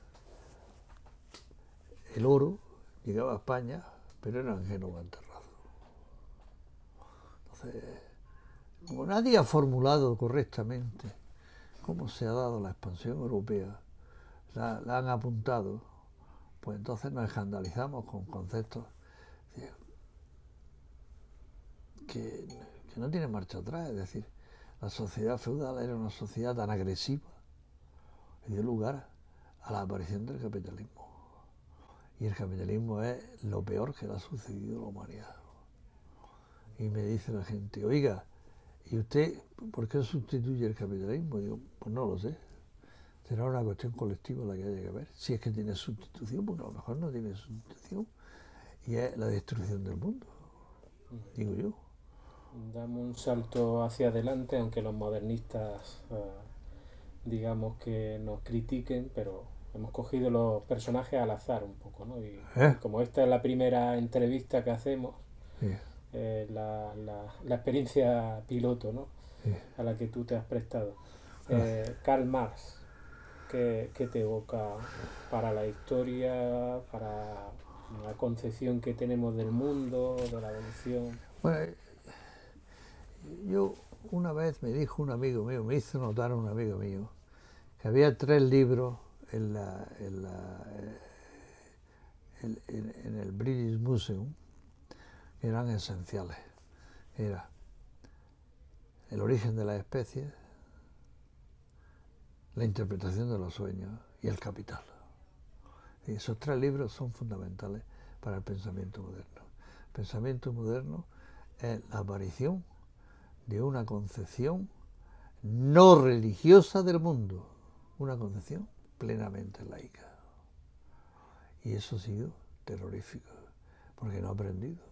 el oro llegaba a España, pero era en Génova enterrado. Entonces, como nadie ha formulado correctamente cómo se ha dado la expansión europea, la han apuntado, pues entonces nos escandalizamos con conceptos que no tienen marcha atrás. Es decir, la sociedad feudal era una sociedad tan agresiva que dio lugar a la aparición del capitalismo. Y el capitalismo es lo peor que le ha sucedido a la humanidad. Y me dice la gente, oiga, ¿y usted por qué sustituye el capitalismo? Y digo, pues no lo sé. Será una cuestión colectiva la que haya que ver. Si es que tiene sustitución, porque a lo mejor no tiene sustitución. Y es la destrucción del mundo, digo yo. Damos un salto hacia adelante, aunque los modernistas digamos que nos critiquen, pero hemos cogido los personajes al azar un poco, ¿no? Y como esta es la primera entrevista que hacemos, Sí. La experiencia piloto, ¿no? Sí. A la que tú te has prestado. Karl Marx, ¿qué te evoca para la historia, para la concepción que tenemos del mundo, de la evolución? Bueno, yo una vez me dijo un amigo mío, me hizo notar un amigo mío, que había 3 libros en el British Museum que eran esenciales. Era El origen de las especies, La interpretación de los sueños y El capital. Y esos 3 libros son fundamentales para el pensamiento moderno. El pensamiento moderno es la aparición de una concepción no religiosa del mundo, una concepción plenamente laica. Y eso ha sido terrorífico, porque no ha aprendido.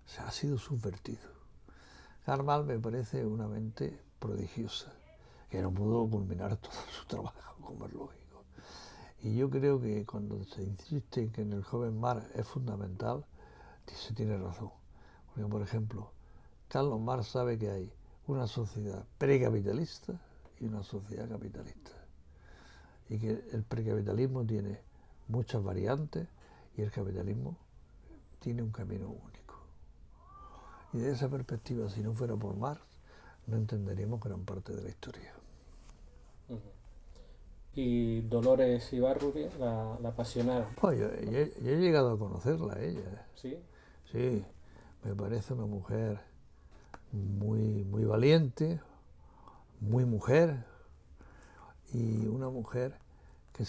O sea, ha sido subvertido. Karl Marx me parece una mente prodigiosa, que no pudo culminar todo su trabajo, como es lógico. Y yo creo que cuando se insiste que en el joven Marx es fundamental, se tiene razón. Porque, por ejemplo, Carlos Marx sabe que hay una sociedad precapitalista y una sociedad capitalista. Y que el precapitalismo tiene muchas variantes y el capitalismo tiene un camino único. Y de esa perspectiva, si no fuera por Marx, no entenderíamos gran parte de la historia. Y Dolores Ibarruri, la apasionada. Pues yo he llegado a conocerla a ella. ¿Sí? Sí, me parece una mujer muy valiente, muy mujer, y una mujer que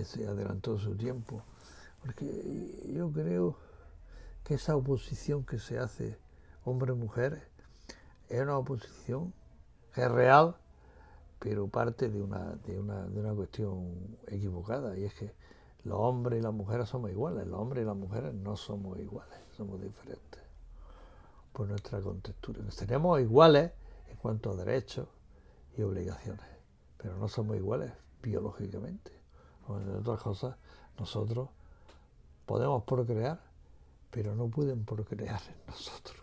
se adelantó su tiempo. Porque yo creo que esa oposición que se hace hombre-mujer es una oposición que es real, pero parte de una cuestión equivocada, y es que los hombres y las mujeres somos iguales. Los hombres y las mujeres no somos iguales, somos diferentes por nuestra contextura. Seremos iguales en cuanto a derechos y obligaciones, pero no somos iguales biológicamente. Entre otras cosas, nosotros podemos procrear, pero no pueden procrear en nosotros.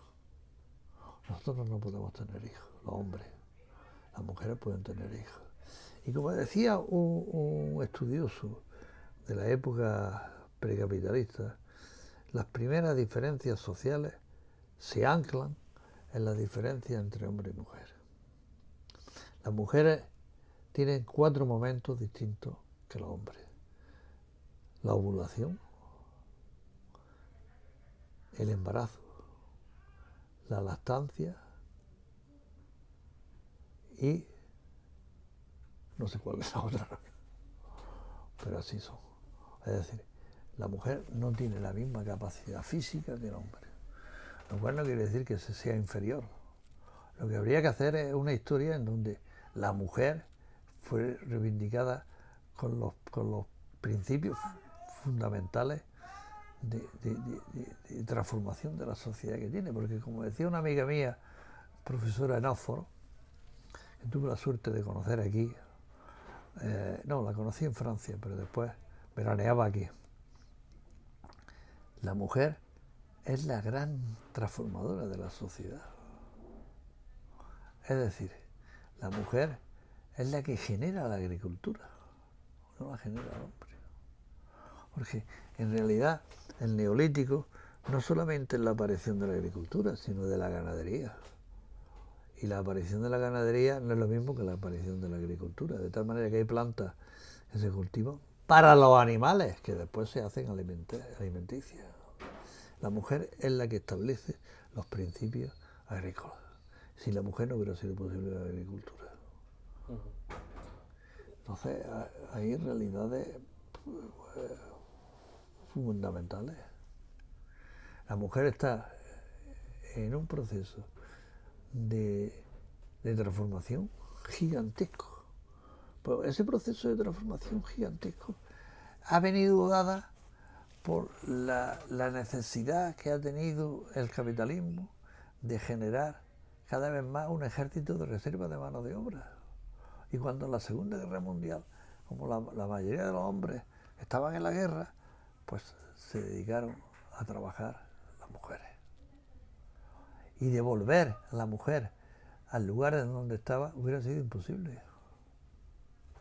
Nosotros no podemos tener hijos, los hombres. Las mujeres pueden tener hijos. Y como decía un estudioso de la época precapitalista, las primeras diferencias sociales se anclan en la diferencia entre hombre y mujer. Las mujeres tienen 4 momentos distintos que los hombres. La ovulación, el embarazo, la lactancia y no sé cuál es la otra, pero así son. Es decir, la mujer no tiene la misma capacidad física que el hombre, lo cual no quiere decir que se sea inferior. Lo que habría que hacer es una historia en donde la mujer fue reivindicada con los principios fundamentales de transformación de la sociedad que tiene, porque como decía una amiga mía, profesora en Oxford, que tuve la suerte de conocer aquí, no, la conocí en Francia, pero después veraneaba aquí. La mujer es la gran transformadora de la sociedad. Es decir, la mujer es la que genera la agricultura, no la genera el hombre. Porque en realidad el neolítico no solamente es la aparición de la agricultura, sino de la ganadería. Y la aparición de la ganadería no es lo mismo que la aparición de la agricultura, de tal manera que hay plantas que se cultivan para los animales que después se hacen alimenticias. La mujer es la que establece los principios agrícolas. Sin la mujer no hubiera sido posible la agricultura. Entonces hay realidades fundamentales. La mujer está en un proceso de transformación gigantesco. Pero ese proceso de transformación gigantesco ha venido dada por la necesidad que ha tenido el capitalismo de generar cada vez más un ejército de reserva de mano de obra. Y cuando en la Segunda Guerra Mundial, como la mayoría de los hombres estaban en la guerra, pues se dedicaron a trabajar las mujeres. Y devolver a la mujer al lugar en donde estaba hubiera sido imposible.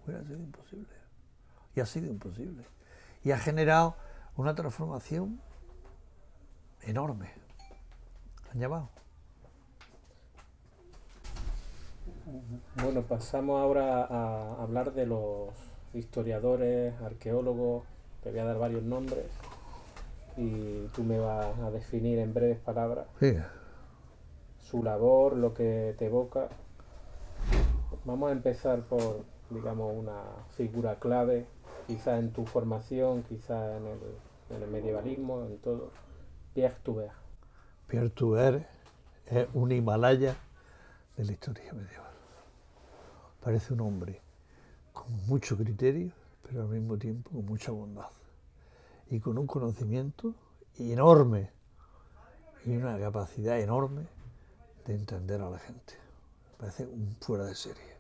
Hubiera sido imposible. Y ha sido imposible. Y ha generado una transformación enorme. ¿Han llamado? Bueno, pasamos ahora a hablar de los historiadores, arqueólogos. Te voy a dar varios nombres y tú me vas a definir en breves palabras Sí. su labor, lo que te evoca. Vamos a empezar por, digamos, una figura clave, quizá en tu formación, quizá en el medievalismo, en todo. Pierre Toubert. Pierre Toubert es un Himalaya de la historia medieval. Parece un hombre con mucho criterio, pero al mismo tiempo con mucha bondad. Y con un conocimiento enorme y una capacidad enorme de entender a la gente. Parece un fuera de serie.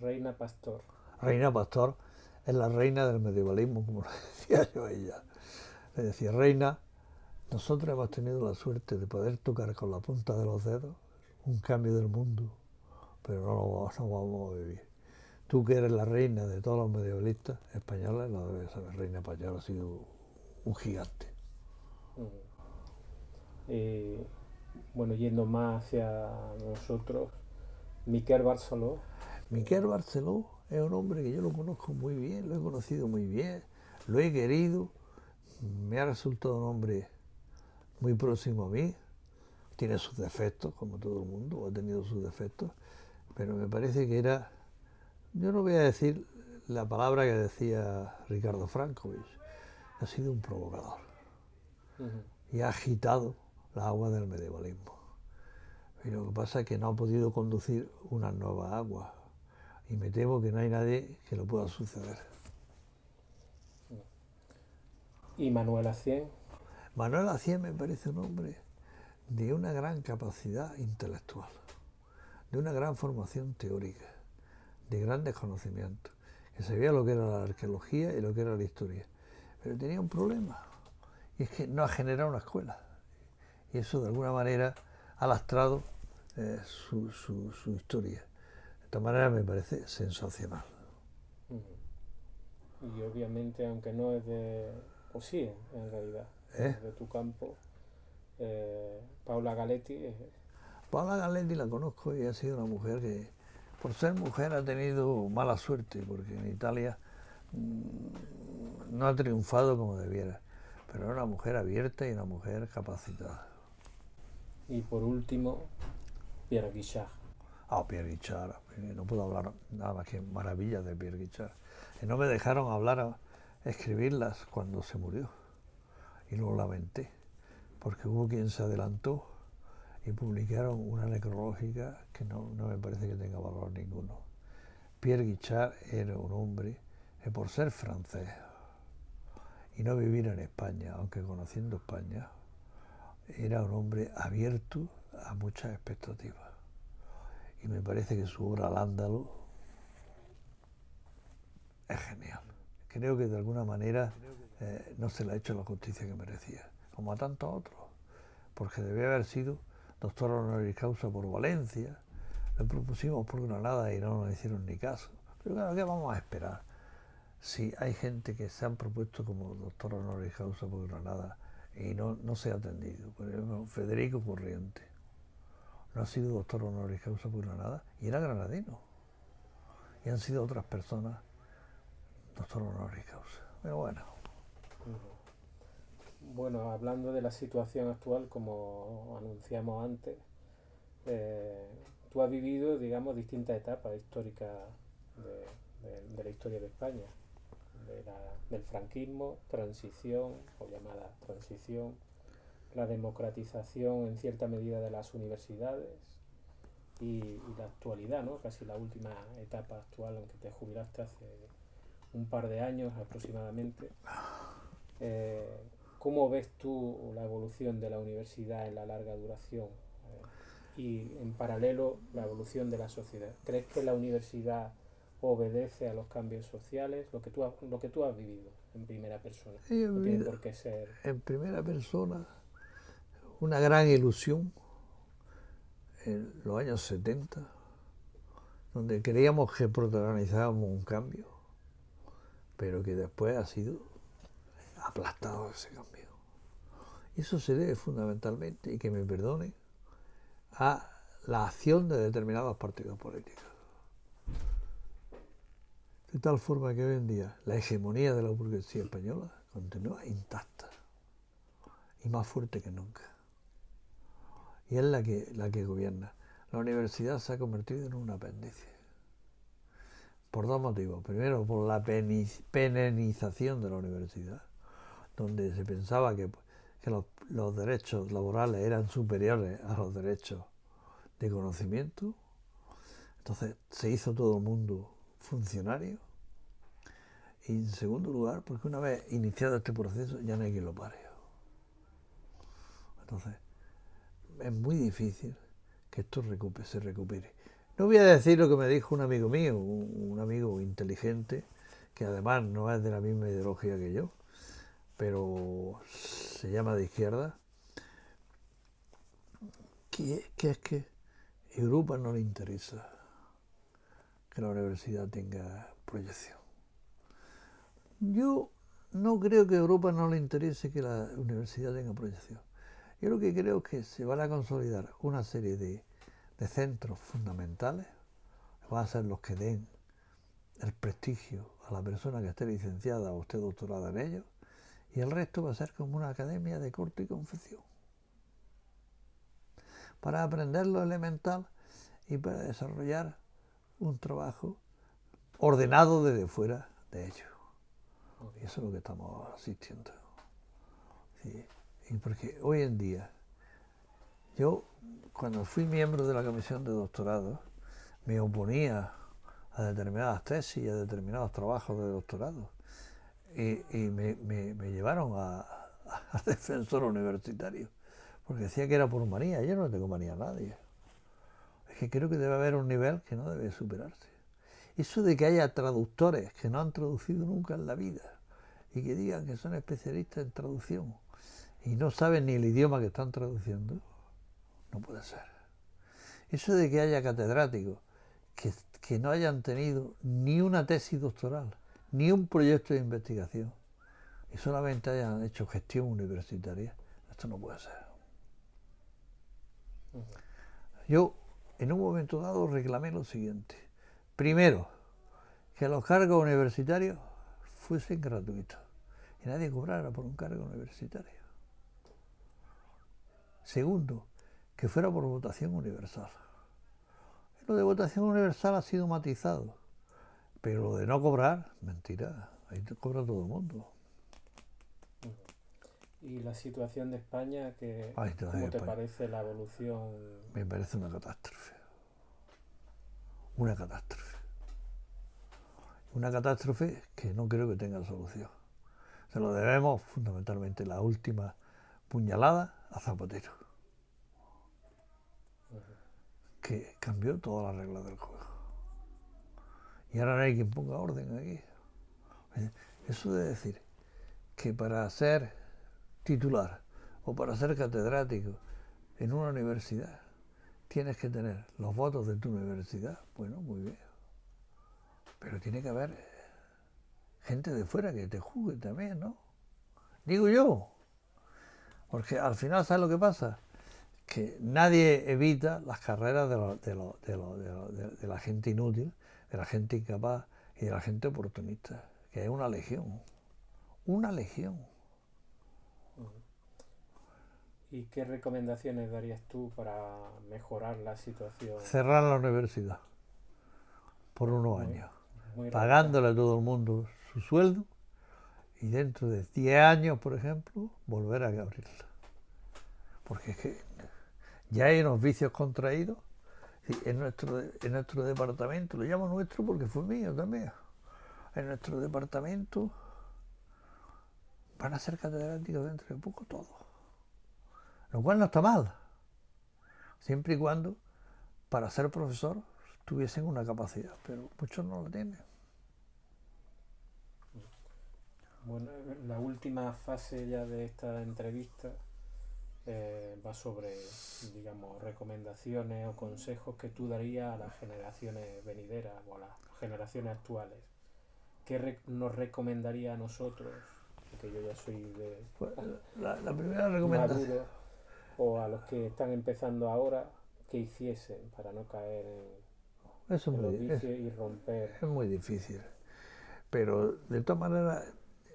Reina Pastor. Reina Pastor es la reina del medievalismo, como lo decía yo a ella. Le decía, reina, nosotros hemos tenido la suerte de poder tocar con la punta de los dedos un cambio del mundo, pero no vamos a vivir. Tú que eres la reina de todos los medievalistas españoles, lo debes saber. Reina Pastor ha sido un gigante. Bueno, yendo más hacia nosotros, Miquel Barceló. Miquel Barceló es un hombre que yo lo conozco muy bien, lo he conocido muy bien, lo he querido, me ha resultado un hombre muy próximo a mí, tiene sus defectos, como todo el mundo, ha tenido sus defectos, pero me parece que era, yo no voy a decir la palabra que decía Ricardo Frankovich, ha sido un provocador y ha agitado las aguas del medievalismo. Y lo que pasa es que no ha podido conducir unas nuevas aguas y me temo que no hay nadie que lo pueda suceder. ¿Y Manuel Acién? Manuel Acién me parece un hombre de una gran capacidad intelectual, de una gran formación teórica, de grandes conocimientos, que sabía lo que era la arqueología y lo que era la historia, pero tenía un problema, y es que no ha generado una escuela, y eso de alguna manera ha lastrado su historia. De esta manera me parece sensacional. Y obviamente, aunque no es de... o sí, en realidad, es de tu campo, Paula Galetti Paula Galetti la conozco y ha sido una mujer que, por ser mujer, ha tenido mala suerte, porque en Italia no ha triunfado como debiera, pero era una mujer abierta y una mujer capacitada. Y por último, Pierre Guichard. Pierre Guichard, no puedo hablar nada más que maravillas de Pierre Guichard. Y no me dejaron hablar, escribirlas cuando se murió, y lo lamenté, porque hubo quien se adelantó y publicaron una necrológica que no me parece que tenga valor ninguno. Pierre Guichard era un hombre que, por ser francés y no vivir en España, aunque conociendo España, era un hombre abierto a muchas expectativas. Y me parece que su obra Al-Ándalus es genial. Creo que de alguna manera no se le ha hecho la justicia que merecía, como a tantos otros, porque debía haber sido doctor honoris causa por Valencia, lo propusimos por Granada y no nos hicieron ni caso. Pero claro, ¿qué vamos a esperar? Si hay gente que se han propuesto como doctor honoris causa por Granada y no se ha atendido. Por ejemplo, Federico Corriente no ha sido doctor honoris causa por Granada y era granadino. Y han sido otras personas doctor honoris causa. Pero bueno. Bueno, hablando de la situación actual, como anunciamos antes, tú has vivido, digamos, distintas etapas históricas de la historia de España, del franquismo, transición, o llamada transición, la democratización en cierta medida de las universidades y la actualidad, ¿no? Casi la última etapa actual, aunque te jubilaste hace un par de años aproximadamente. ¿Cómo ves tú la evolución de la universidad en la larga duración? Y en paralelo la evolución de la sociedad. ¿Crees que la universidad obedece a los cambios sociales? Lo que tú has vivido en primera persona. No tiene por qué ser... En primera persona, una gran ilusión en los años 70, donde creíamos que protagonizábamos un cambio, pero que después ha sido aplastado ese cambio. Y eso se debe fundamentalmente, y que me perdone, a la acción de determinados partidos políticos. De tal forma que hoy en día la hegemonía de la burguesía española continúa intacta y más fuerte que nunca. Y es la que gobierna. La universidad se ha convertido en un apéndice. Por dos motivos. Primero, por la penenización de la universidad, donde se pensaba que los derechos laborales eran superiores a los derechos de conocimiento. Entonces se hizo todo el mundo funcionario. Y en segundo lugar, porque una vez iniciado este proceso ya no hay quien lo pare. Entonces es muy difícil que esto se recupere. No voy a decir lo que me dijo un amigo mío, un amigo inteligente, que además no es de la misma ideología que yo, pero se llama de izquierda, que es que a Europa no le interesa que la universidad tenga proyección. Yo no creo que a Europa no le interese que la universidad tenga proyección. Yo lo que creo es que se van a consolidar una serie de centros fundamentales, van a ser los que den el prestigio a la persona que esté licenciada o esté doctorada en ello, y el resto va a ser como una academia de corte y confección, para aprender lo elemental y para desarrollar un trabajo ordenado desde fuera de ello. Y eso es lo que estamos asistiendo. Sí. Y porque hoy en día, yo cuando fui miembro de la comisión de doctorado, me oponía a determinadas tesis y a determinados trabajos de doctorado. Y me llevaron a defensor universitario, porque decía que era por manía. Yo no tengo manía a nadie. Es que creo que debe haber un nivel que no debe superarse. Eso de que haya traductores que no han traducido nunca en la vida y que digan que son especialistas en traducción y no saben ni el idioma que están traduciendo, no puede ser. Eso de que haya catedráticos que no hayan tenido ni una tesis doctoral, ni un proyecto de investigación, y solamente hayan hecho gestión universitaria, esto no puede ser. Yo, en un momento dado, reclamé lo siguiente. Primero, que los cargos universitarios fuesen gratuitos y nadie cobrara por un cargo universitario. Segundo, que fuera por votación universal. Lo de votación universal ha sido matizado, pero lo de no cobrar, mentira, ahí te cobra todo el mundo. ¿Y la situación de España, cómo te parece la evolución? Me parece una catástrofe. Una catástrofe. Una catástrofe que no creo que tenga solución. Se lo debemos fundamentalmente la última puñalada a Zapatero, que cambió todas las reglas del juego. Y ahora no hay quien ponga orden aquí. Eso de decir que para ser titular o para ser catedrático en una universidad tienes que tener los votos de tu universidad, bueno, muy bien. Pero tiene que haber gente de fuera que te juzgue también, ¿no? Digo yo. Porque al final, ¿sabes lo que pasa? Que nadie evita las carreras de la gente inútil, de la gente incapaz y de la gente oportunista, que es una legión. Una legión. ¿Y qué recomendaciones darías tú para mejorar la situación? Cerrar la universidad por unos años, pagándole a todo el mundo su sueldo y dentro de 10 años, por ejemplo, volver a abrirla. Porque es que ya hay unos vicios contraídos en nuestro departamento, lo llamo nuestro porque fue mío también. En nuestro departamento van a ser catedráticos dentro de poco todos. Lo cual no está mal, siempre y cuando para ser profesor tuviesen una capacidad, pero muchos no la tienen. Bueno, la última fase ya de esta entrevista va sobre, digamos, recomendaciones o consejos que tú darías a las generaciones venideras o a las generaciones actuales. ¿Qué nos recomendaría a nosotros? Porque yo ya soy de pues la primera recomendación maduro, o a los que están empezando ahora, que hiciesen para no caer en los vicios y romper. Es muy difícil, pero de todas maneras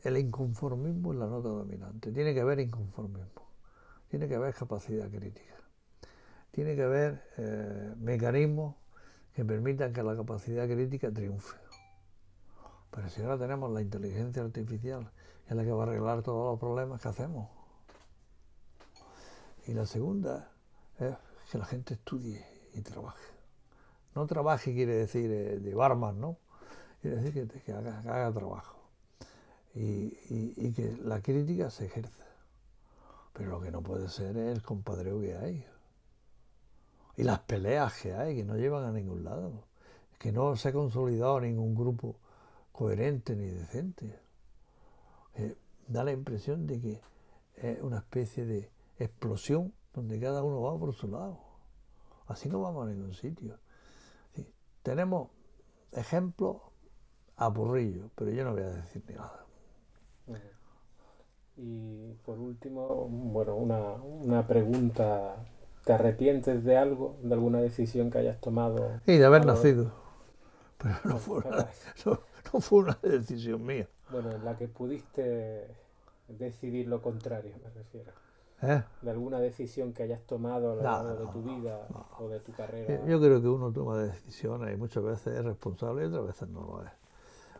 el inconformismo es la nota dominante. Tiene que haber inconformismo, tiene que haber capacidad crítica, tiene que haber mecanismos que permitan que la capacidad crítica triunfe. Pero si ahora tenemos la inteligencia artificial, que es la que va a arreglar todos los problemas, ¿qué hacemos? Y la segunda es que la gente estudie y trabaje. No trabaje quiere decir de barman, ¿no? Quiere decir que haga trabajo. Y que la crítica se ejerza. Pero lo que no puede ser es el compadreo que hay. Y las peleas que hay, que no llevan a ningún lado. Que no se ha consolidado ningún grupo coherente ni decente. Da la impresión de que es una especie de explosión donde cada uno va por su lado. Así no vamos a ningún sitio. Sí, tenemos ejemplos a porrillo, pero yo no voy a decir ni nada. Y por último, bueno, una pregunta. ¿Te arrepientes de algo, de alguna decisión que hayas tomado? Y de haber nacido. pero Bueno, no fue una decisión mía. bueno, en la que pudiste decidir lo contrario, me refiero. ¿Eh? De alguna decisión que hayas tomado a lo No, largo de no, tu vida no. o de tu carrera. Yo creo que uno toma decisiones y muchas veces es responsable y otras veces no lo es.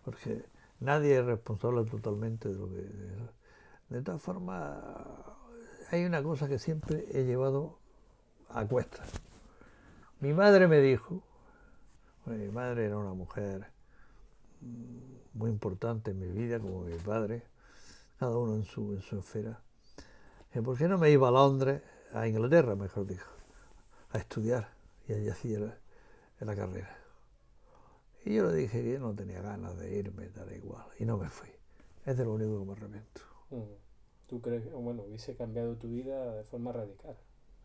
Porque nadie es responsable totalmente de lo que... De todas formas, hay una cosa que siempre he llevado a cuestas. Mi madre me dijo, bueno, mi madre era una mujer muy importante en mi vida, como mi padre, cada uno en su esfera, que por qué no me iba a Londres, a Inglaterra, mejor dicho, a estudiar, y allí hacía la carrera. Y yo le dije que yo no tenía ganas de irme, tal e igual, y no me fui. Es de lo único que me arrepiento. ¿Tú crees que, bueno, hubiese cambiado tu vida de forma radical?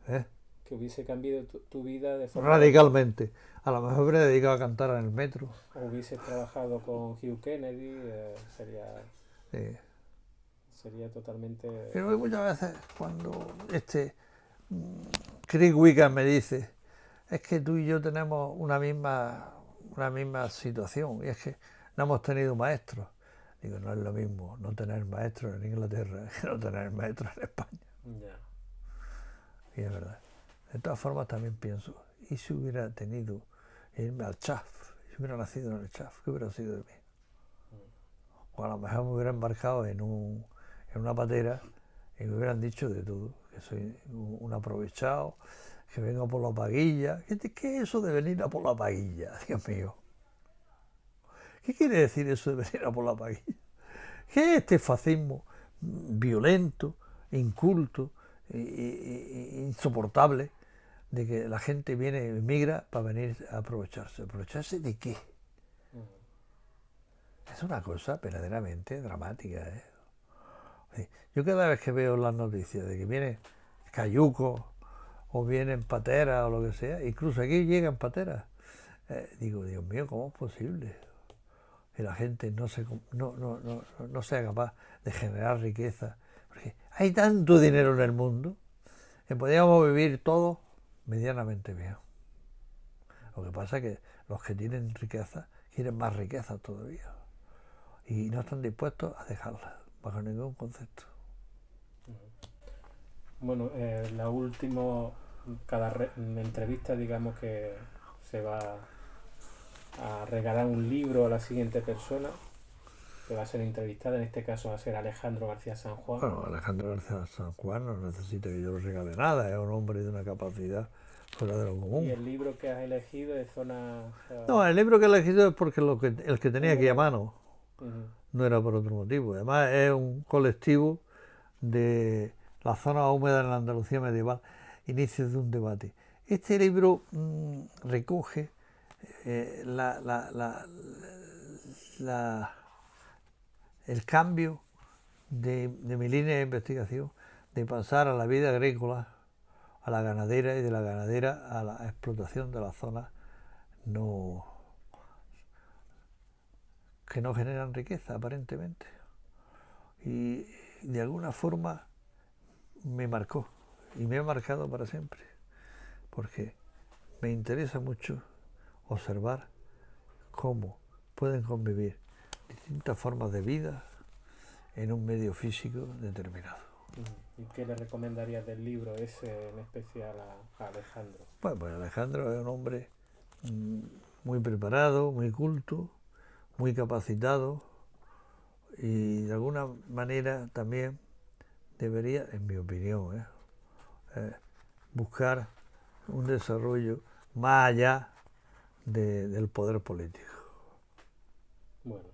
¿Eh? Que hubiese cambiado tu vida de forma Radicalmente. A lo mejor me hubiera dedicado a cantar en el metro. o hubieses trabajado con Hugh Kennedy, Sí. sería totalmente... Pero muchas veces cuando Chris Wickham me dice, es que tú y yo tenemos una misma situación, y es que no hemos tenido maestros. Digo, no es lo mismo no tener maestros en Inglaterra que no tener maestros en España. Ya. Y es verdad. De todas formas también pienso, ¿y si hubiera tenido irme al CHAF? Si hubiera nacido en el CHAF, ¿qué hubiera sido de mí? O a lo mejor me hubiera embarcado en una patera y me hubieran dicho de todo, que soy un aprovechado, que vengo por la paguilla. ¿Qué es eso de venir a por la paguilla, Dios mío? ¿Qué quiere decir eso de venir a por la paguilla? ¿Qué es este fascismo violento, inculto, insoportable, de que la gente migra para venir a aprovecharse? ¿Aprovecharse de qué? Es una cosa verdaderamente dramática, ¿eh? Yo cada vez que veo las noticias de que vienen cayucos o vienen pateras o lo que sea, incluso aquí llegan pateras, digo, Dios mío, ¿cómo es posible que la gente no sea capaz de generar riqueza? Porque hay tanto dinero en el mundo que podríamos vivir todos medianamente bien. Lo que pasa es que los que tienen riqueza quieren más riqueza todavía y no están dispuestos a dejarla bajo ningún concepto. Bueno, la última, entrevista, digamos que se va a regalar un libro a la siguiente persona que va a ser entrevistada, en este caso va a ser Alejandro García San Juan. Bueno, Alejandro García San Juan no necesita que yo le regale nada, es un hombre de una capacidad fuera de lo común. ¿Y el libro que has elegido de zona...? No, el libro que he elegido es porque el que tenía aquí a mano, no era por otro motivo. Además es un colectivo de la zona húmeda en la Andalucía medieval, inicios de un debate. Este libro recoge el cambio de mi línea de investigación, de pasar a la vida agrícola, a la ganadera, y de la ganadera a la explotación de las zonas que no generan riqueza aparentemente. Y de alguna forma me marcó y me ha marcado para siempre, porque me interesa mucho observar cómo pueden convivir distintas formas de vida en un medio físico determinado. ¿Y qué le recomendarías del libro ese en especial a Alejandro? Bueno, pues Alejandro es un hombre muy preparado, muy culto, muy capacitado, y de alguna manera también debería, en mi opinión, buscar un desarrollo más allá del poder político. Bueno.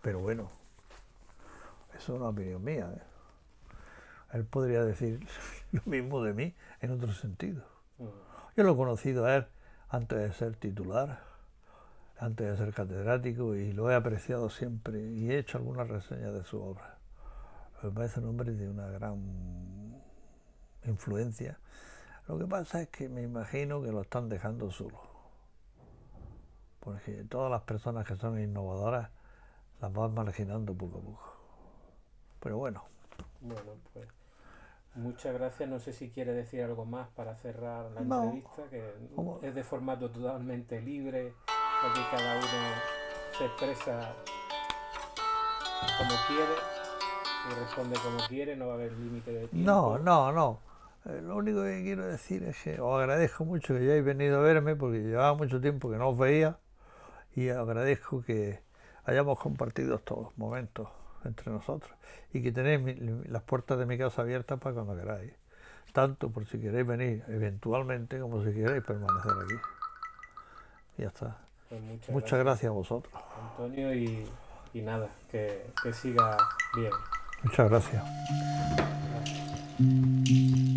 Pero bueno, eso es una opinión mía, ¿eh? Él podría decir lo mismo de mí en otro sentido. Yo lo he conocido a él antes de ser titular, antes de ser catedrático, y lo he apreciado siempre y he hecho algunas reseñas de su obra. Me parece un hombre de una gran influencia. Lo que pasa es que me imagino que lo están dejando solo, porque todas las personas que son innovadoras las van marginando poco a poco. Pero bueno. Bueno, pues muchas gracias. No sé si quiere decir algo más para cerrar la entrevista, que es de formato totalmente libre, Aquí cada uno se expresa como quiere y responde como quiere, no va a haber límite de tiempo. No. Lo único que quiero decir es que os agradezco mucho que hayáis venido a verme porque llevaba mucho tiempo que no os veía y agradezco que hayamos compartido estos momentos entre nosotros y que tenéis las puertas de mi casa abiertas para cuando queráis, tanto por si queréis venir eventualmente como si queréis permanecer aquí. Y ya está. Pues Muchas gracias a vosotros. Antonio, y nada, que siga bien. Muchas gracias. Gracias.